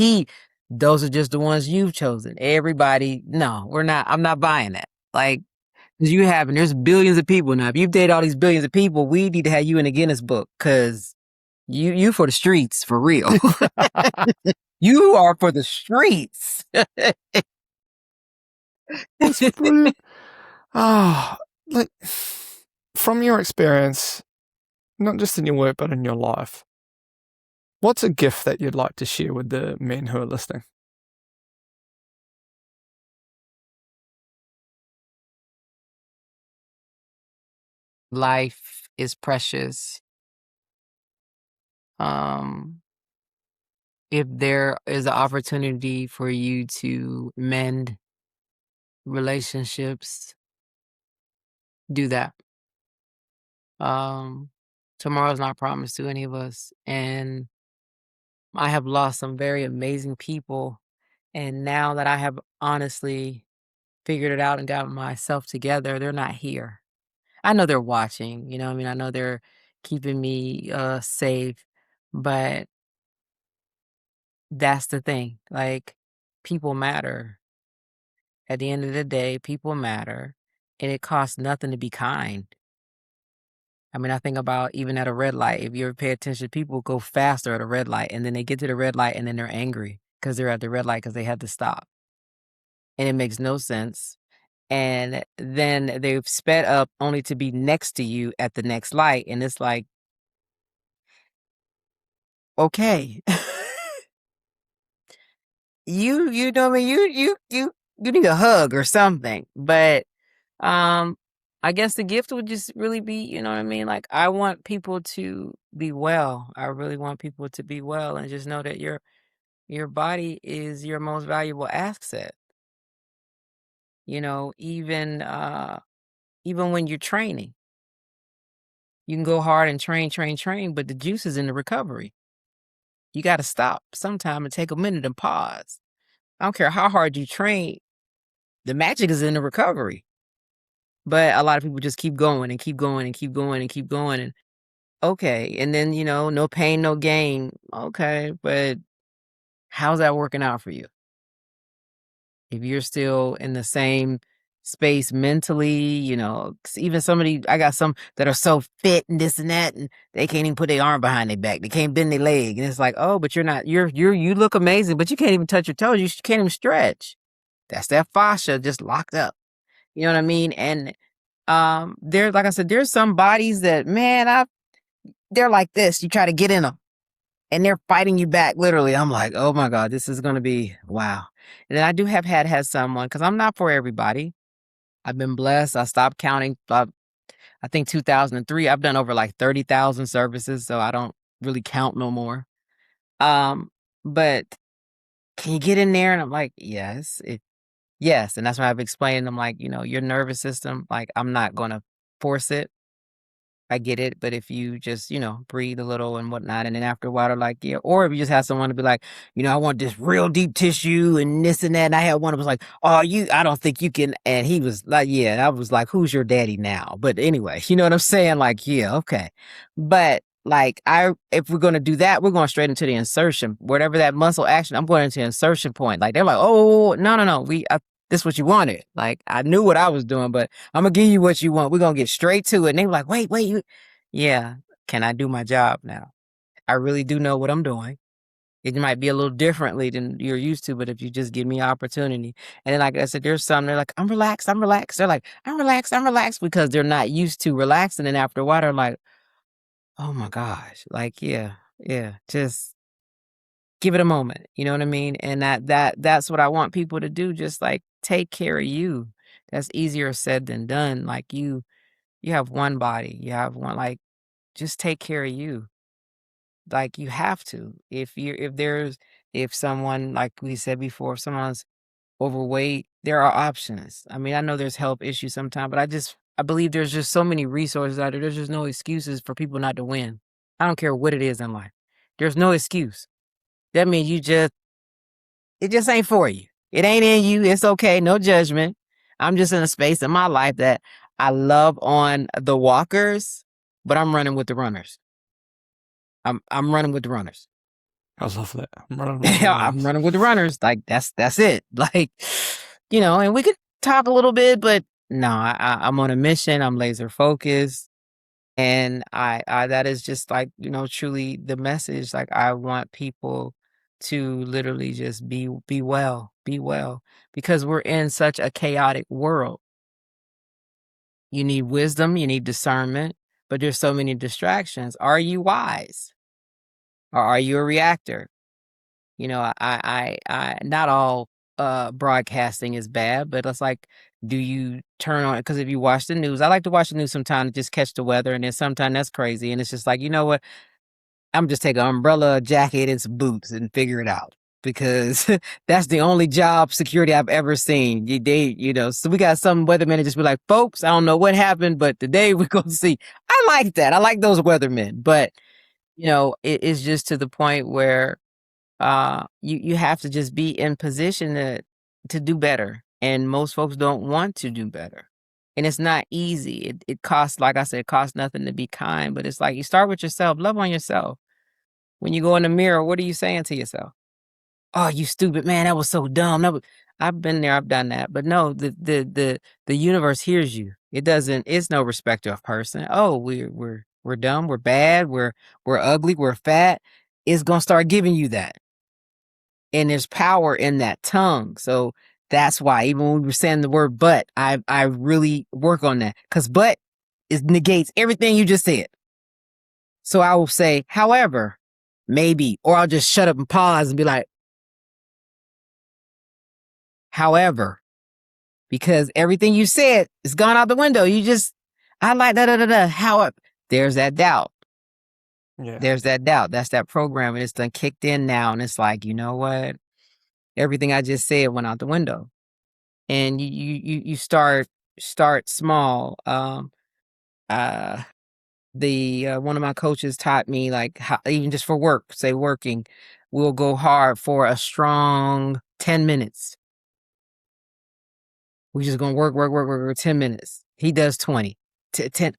those are just the ones you've chosen. Everybody, no, we're not. I'm not buying that. Like, because there's billions of people now. If you've dated all these billions of people, we need to have you in the Guinness book, because you for the streets, for real. You are for the streets. That's brilliant. Like, from your experience, not just in your work, but in your life, what's a gift that you'd like to share with the men who are listening? Life is precious. If there is an opportunity for you to mend relationships, do that. Tomorrow's not promised to any of us, and I have lost some very amazing people, and now that I have honestly figured it out and got myself together, they're not here. I know they're watching, I mean, I know they're keeping me safe, but that's the thing. Like, people matter. At the end of the day, people matter, and it costs nothing to be kind. I mean, I think about even at a red light, if you ever pay attention, people go faster at a red light, and then they get to the red light and then they're angry because they're at the red light because they had to stop. And it makes no sense. And then they've sped up only to be next to you at the next light. And it's like, okay. you know what I mean? You need a hug or something. But I guess the gift would just really be, you know what I mean? Like, I want people to be well. I really want people to be well, and just know that your body is your most valuable asset. Even when you're training, you can go hard and train, but the juice is in the recovery. You got to stop sometime and take a minute and pause. I don't care how hard you train. The magic is in the recovery. But a lot of people just keep going and keep going and keep going and keep going. And okay. And then, no pain, no gain. Okay. But how's that working out for you? If you're still in the same space mentally, even somebody, I got some that are so fit and this and that, and they can't even put their arm behind their back. They can't bend their leg. And it's like, oh, but you're not, you look amazing, but you can't even touch your toes. You can't even stretch. That's that fascia just locked up. You know what I mean? And there, like I said, there's some bodies that, man, they're like this. You try to get in them and they're fighting you back. Literally. I'm like, oh my God, this is going to be, wow. And then I do have had someone, cause I'm not for everybody. I've been blessed. I stopped counting. I think 2003, I've done over like 30,000 services. So I don't really count no more. But can you get in there? And I'm like, yes, yes. And that's why I've explained. I'm like, your nervous system, like I'm not going to force it. I get it, but if you just, breathe a little and whatnot, and then after a while, they're like, yeah, or if you just have someone to be like, I want this real deep tissue and this and that. And I had one that was like, oh, I don't think you can. And he was like, yeah. And I was like, who's your daddy now? But anyway, you know what I'm saying? Like, yeah, okay. But like, if we're going to do that, we're going straight into the insertion, whatever that muscle action, I'm going into the insertion point. Like, they're like, oh, no. This is what you wanted. Like, I knew what I was doing, but I'm going to give you what you want. We're going to get straight to it. And they were like, wait, yeah. Can I do my job now? I really do know what I'm doing. It might be a little differently than you're used to, but if you just give me opportunity. And then, like I said, there's some, they're like, I'm relaxed. They're like, I'm relaxed because they're not used to relaxing. And after a while, they're like, oh my gosh. Like, yeah, just give it a moment. You know what I mean? And that's what I want people to do. Just like take care of you. That's easier said than done. Like you have one body. You have one, like, just take care of you. Like you have to. If someone, like we said before, if someone's overweight, there are options. I mean, I know there's health issues sometimes, but I believe there's just so many resources out there. There's just no excuses for people not to win. I don't care what it is in life. There's no excuse. That means it just ain't for you. It ain't in you. It's okay. No judgment. I'm just in a space in my life that I love on the walkers, but I'm running with the runners. I'm running with the runners. I love that. I'm running with the runners. Like that's it. Like, and we could talk a little bit, but no, I'm on a mission. I'm laser focused. And I that is just like, truly the message. Like I want people to literally just be well, because we're in such a chaotic world. You need wisdom, you need discernment, but there's so many distractions. Are you wise? Or are you a reactor? I not all broadcasting is bad, but it's like, do you turn on it? Because if you watch the news, I like to watch the news sometimes to just catch the weather, and then sometimes that's crazy. And it's just like, you know what? I'm just take an umbrella, a jacket, and some boots and figure it out. Because that's the only job security I've ever seen. So we got some weathermen that just be like, folks, I don't know what happened, but today we're going to see. I like that. I like those weathermen. But, it is just to the point where you have to just be in position to do better. And most folks don't want to do better. And it's not easy. It costs, like I said, it costs nothing to be kind. But it's like you start with yourself. Love on yourself. When you go in the mirror, what are you saying to yourself? Oh, you stupid man, that was so dumb. I've been there, I've done that. But no, the universe hears you. It's no respecter of person. Oh, we're dumb, we're bad, we're ugly, we're fat. It's gonna start giving you that. And there's power in that tongue. So that's why even when we were saying the word but, I really work on that. Because but negates everything you just said. So I will say, however, maybe, or I'll just shut up and pause and be like, however, because everything you said is gone out the window. I like da. However, there's that doubt. Yeah. There's that doubt. That's that program. And it's done kicked in now. And it's like, you know what? Everything I just said went out the window. And you start small. One of my coaches taught me, like, how, even just for work, say working, we'll go hard for a strong 10 minutes. We're just going to work 10 minutes. He does 20, 10,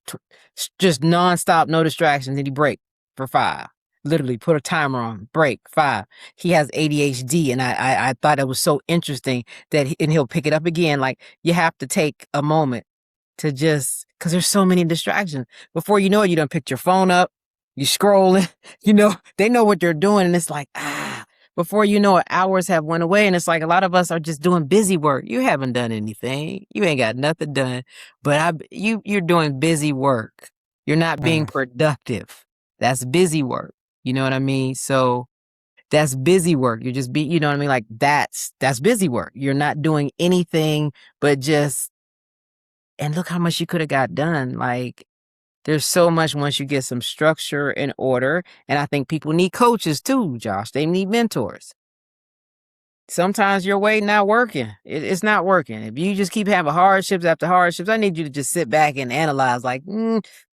just nonstop, no distractions. And he break for 5. Literally put a timer on, break, 5. He has ADHD, and I thought it was so interesting that and he'll pick it up again. Like, you have to take a moment to just, because there's so many distractions. Before you know it, you done picked your phone up, you scrolling, they know what they're doing, and it's like, before you know it, hours have went away, and it's like a lot of us are just doing busy work. You haven't done anything. You ain't got nothing done, but you're doing busy work. You're not being productive. That's busy work. You know what I mean? So that's busy work. You're just you know what I mean? Like that's busy work. You're not doing anything but just, and look how much you could have got done. Like, there's so much once you get some structure and order. And I think people need coaches too, Josh. They need mentors. Sometimes your way not working. It's not working. If you just keep having hardships after hardships, I need you to just sit back and analyze, like,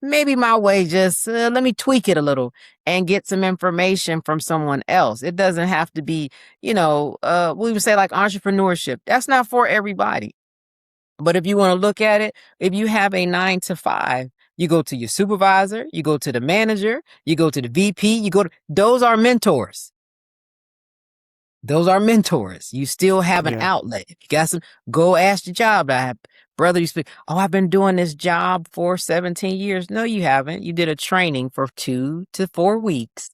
maybe my way just, let me tweak it a little and get some information from someone else. It doesn't have to be, we would say like entrepreneurship. That's not for everybody. But if you want to look at it, if you have a 9 to 5, you go to your supervisor, you go to the manager, you go to the VP, those are mentors. Those are mentors. You still have an outlet. If you got some, go ask the job. Brother, you speak, I've been doing this job for 17 years. No, you haven't. You did a training for 2 to 4 weeks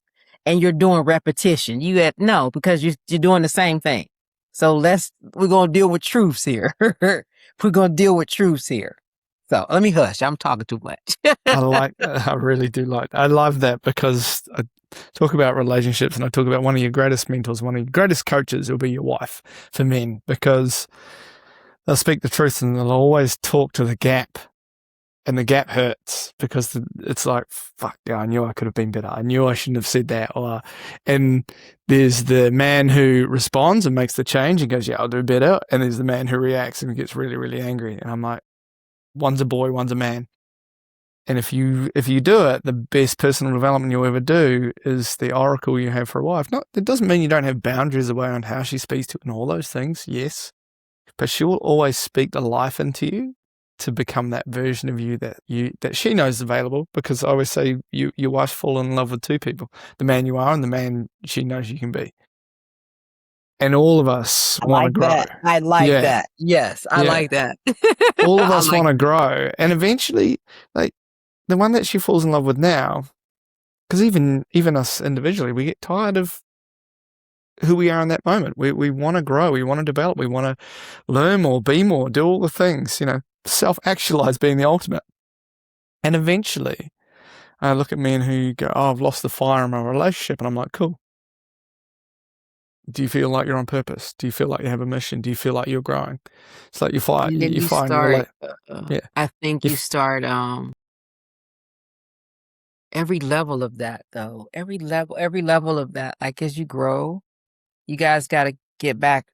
and you're doing repetition. No, because you're doing the same thing. So we're going to deal with truths here. We're going to deal with truths here. So let me hush. I'm talking too much. I really do I love that, because I talk about relationships and I talk about one of your greatest mentors, one of your greatest coaches will be your wife for men, because they'll speak the truth and they'll always talk to the gap, and the gap hurts because it's like, fuck, yeah, I knew I could have been better. I knew I shouldn't have said that. And there's the man who responds and makes the change and goes, yeah, I'll do better. And there's the man who reacts and gets really, really angry. And I'm like, one's a boy, one's a man. And if you do it, the best personal development you'll ever do is the oracle you have for a wife. It doesn't mean you don't have boundaries around how she speaks to you and all those things, yes. But she will always speak the life into you to become that version of you that she knows is available. Because I always say your wife's fallen in love with 2 people, the man you are and the man she knows you can be. And all of us want to grow. I like that. Yes, I like that. All of us want to grow. And eventually, like, the one that she falls in love with now, because even us individually, we get tired of who we are in that moment. We want to grow. We want to develop. We want to learn more, be more, do all the things, self-actualize being the ultimate. And eventually, I look at men who go, I've lost the fire in my relationship. And I'm like, cool. Do you feel like you're on purpose? Do you feel like you have a mission? Do you feel like you're growing? It's like you start. I think you start every level of that, though. Every level of that. Like, as you grow, you guys got to get back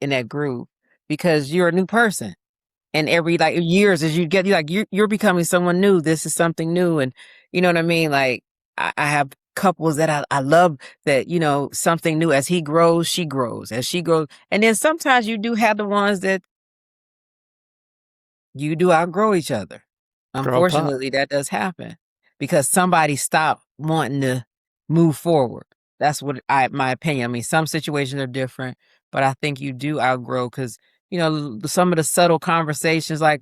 in that groove, because you're a new person. And every years as you get, you're becoming someone new. This is something new. And you know what I mean? Like, I have couples that I love that, something new. As he grows, she grows. As she grows. And then sometimes you do have the ones that you do outgrow each other. Unfortunately, that does happen because somebody stopped wanting to move forward. That's what my opinion. I mean, some situations are different, but I think you do outgrow because, some of the subtle conversations like,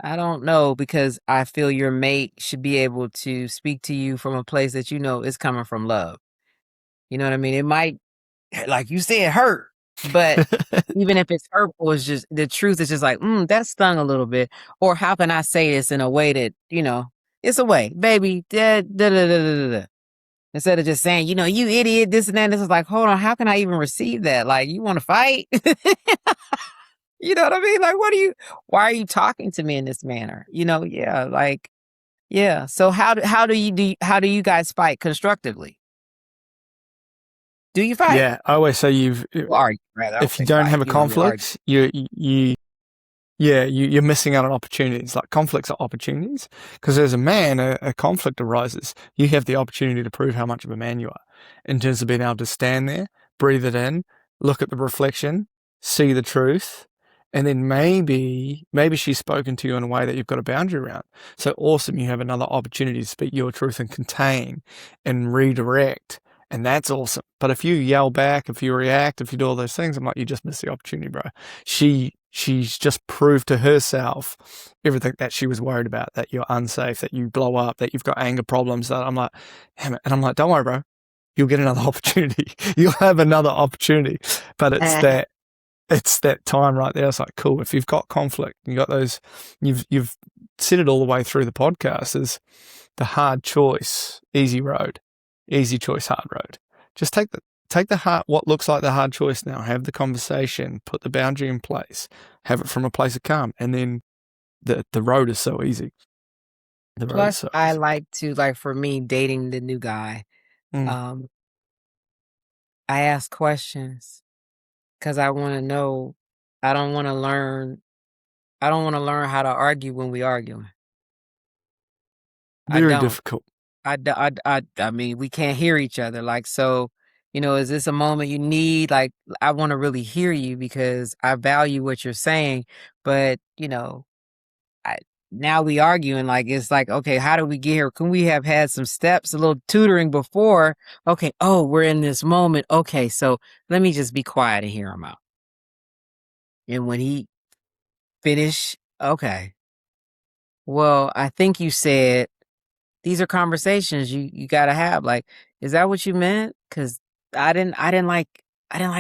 I don't know, because I feel your mate should be able to speak to you from a place that is coming from love. You know what I mean? It might, like you said, hurt, but even if it's hurtful, it's just the truth is just like, that stung a little bit. Or how can I say this in a way that, it's a way, baby, instead of just saying, you idiot, this and that. This is like, hold on, how can I even receive that? Like, you want to fight? You know what I mean? Like, why are you talking to me in this manner? So how do you guys fight constructively? Do you fight? Yeah, I always say if you don't have a conflict, you're missing out on opportunities. Like, conflicts are opportunities, because as a man, a conflict arises. You have the opportunity to prove how much of a man you are, in terms of being able to stand there, breathe it in, look at the reflection, see the truth, And then maybe she's spoken to you in a way that you've got a boundary around. So awesome, you have another opportunity to speak your truth and contain and redirect. And that's awesome. But if you yell back, if you react, if you do all those things, I'm like, you just missed the opportunity, bro. She's just proved to herself everything that she was worried about, that you're unsafe, that you blow up, that you've got anger problems. That I'm like, damn it. And I'm like, don't worry, bro. You'll get another opportunity. You'll have another opportunity. But it's that time right there. It's like, cool. If you've got conflict, you got those, you've said it all the way through the podcast, is the hard choice, easy road, easy choice, hard road. Just take the hard, what looks like the hard choice now, have the conversation, put the boundary in place, have it from a place of calm. And then the road is so easy. Plus, I like to, for me, dating the new guy, I ask questions because I want to know. I don't want to learn how to argue when we arguing. Very difficult. I mean, we can't hear each other. So, is this a moment you need? I want to really hear you because I value what you're saying. But, now we arguing, it's okay, how do we get here? Can we have had some steps, a little tutoring before? Okay. Oh, we're in this moment. Okay. So let me just be quiet and hear him out. And when he finish, okay. Well, I think you said, these are conversations you got to have. Is that what you meant? Cause I didn't like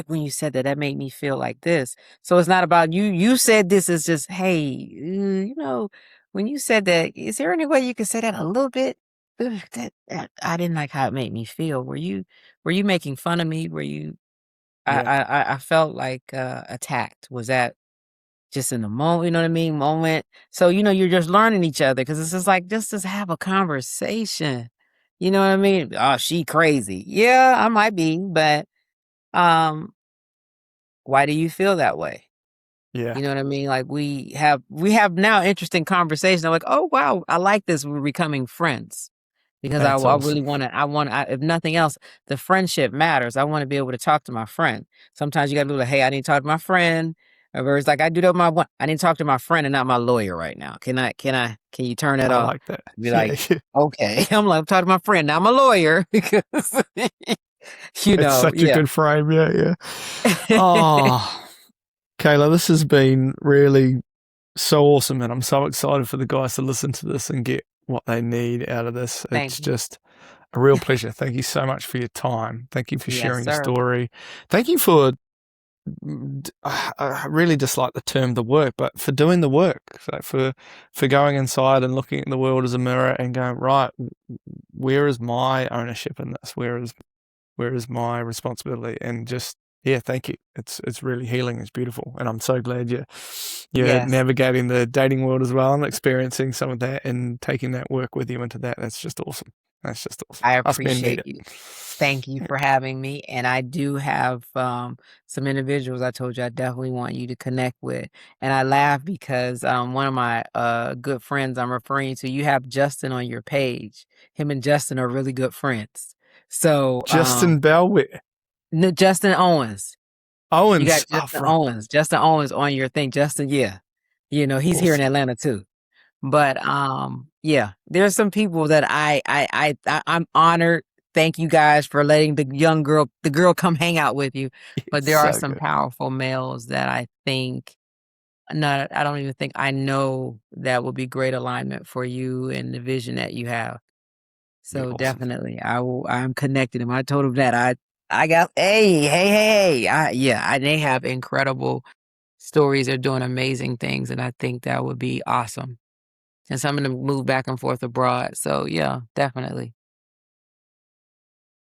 when you said that. That made me feel like this. So it's not about you. You said this is just, hey, when you said that, is there any way you could say that a little bit? That I didn't like how it made me feel. Were you making fun of me? Were you? Yeah. I felt like attacked. Was that just in the moment? You know what I mean? Moment. So you're just learning each other because it's just just have a conversation. You know what I mean? Oh, she crazy. Yeah, I might be, but why do you feel that way? Yeah. You know what I mean? We have now interesting conversations. I'm like, oh wow, I like this. We're becoming friends because I really want to. If nothing else, the friendship matters. I want to be able to talk to my friend. Sometimes you got to be like, hey, I need to talk to my friend. Or it's like I do that with I need to talk to my friend and not my lawyer right now. Can you turn that I off? like that. Be like, okay. I'm like, I'm talking to my friend, not my lawyer, because it's such a good frame. Yeah. Oh, Kayla, this has been really so awesome, and I'm so excited for the guys to listen to this and get what they need out of this. It's just a real pleasure. Thank you so much for your time. Thank you for sharing your story. Thank you for, I really dislike the term the work, but for doing the work, for going inside and looking at the world as a mirror and going, right, where is my ownership in this? Where is my responsibility? And just, yeah, thank you. It's really healing. It's beautiful. And I'm so glad you're navigating the dating world as well and experiencing some of that and taking that work with you into that. That's just awesome. I appreciate you. Thank you for having me. And I do have some individuals I told you I definitely want you to connect with. And I laugh because one of my good friends I'm referring to, you have Justin on your page. Him and Justin are really good friends. So Justin Belware. No, Justin Owens. You got Justin Owens. Justin Owens on your thing. Justin, yeah. He's awesome. Here in Atlanta too. But yeah, there's some people that I'm honored. Thank you guys for letting the girl come hang out with you. But there are some powerful males that I think I don't even think I know that will be great alignment for you and the vision that you have. So definitely I'm connected him. I told him that I got, hey. They have incredible stories. They're doing amazing things. And I think that would be awesome. And so I'm going to move back and forth abroad. So yeah, definitely.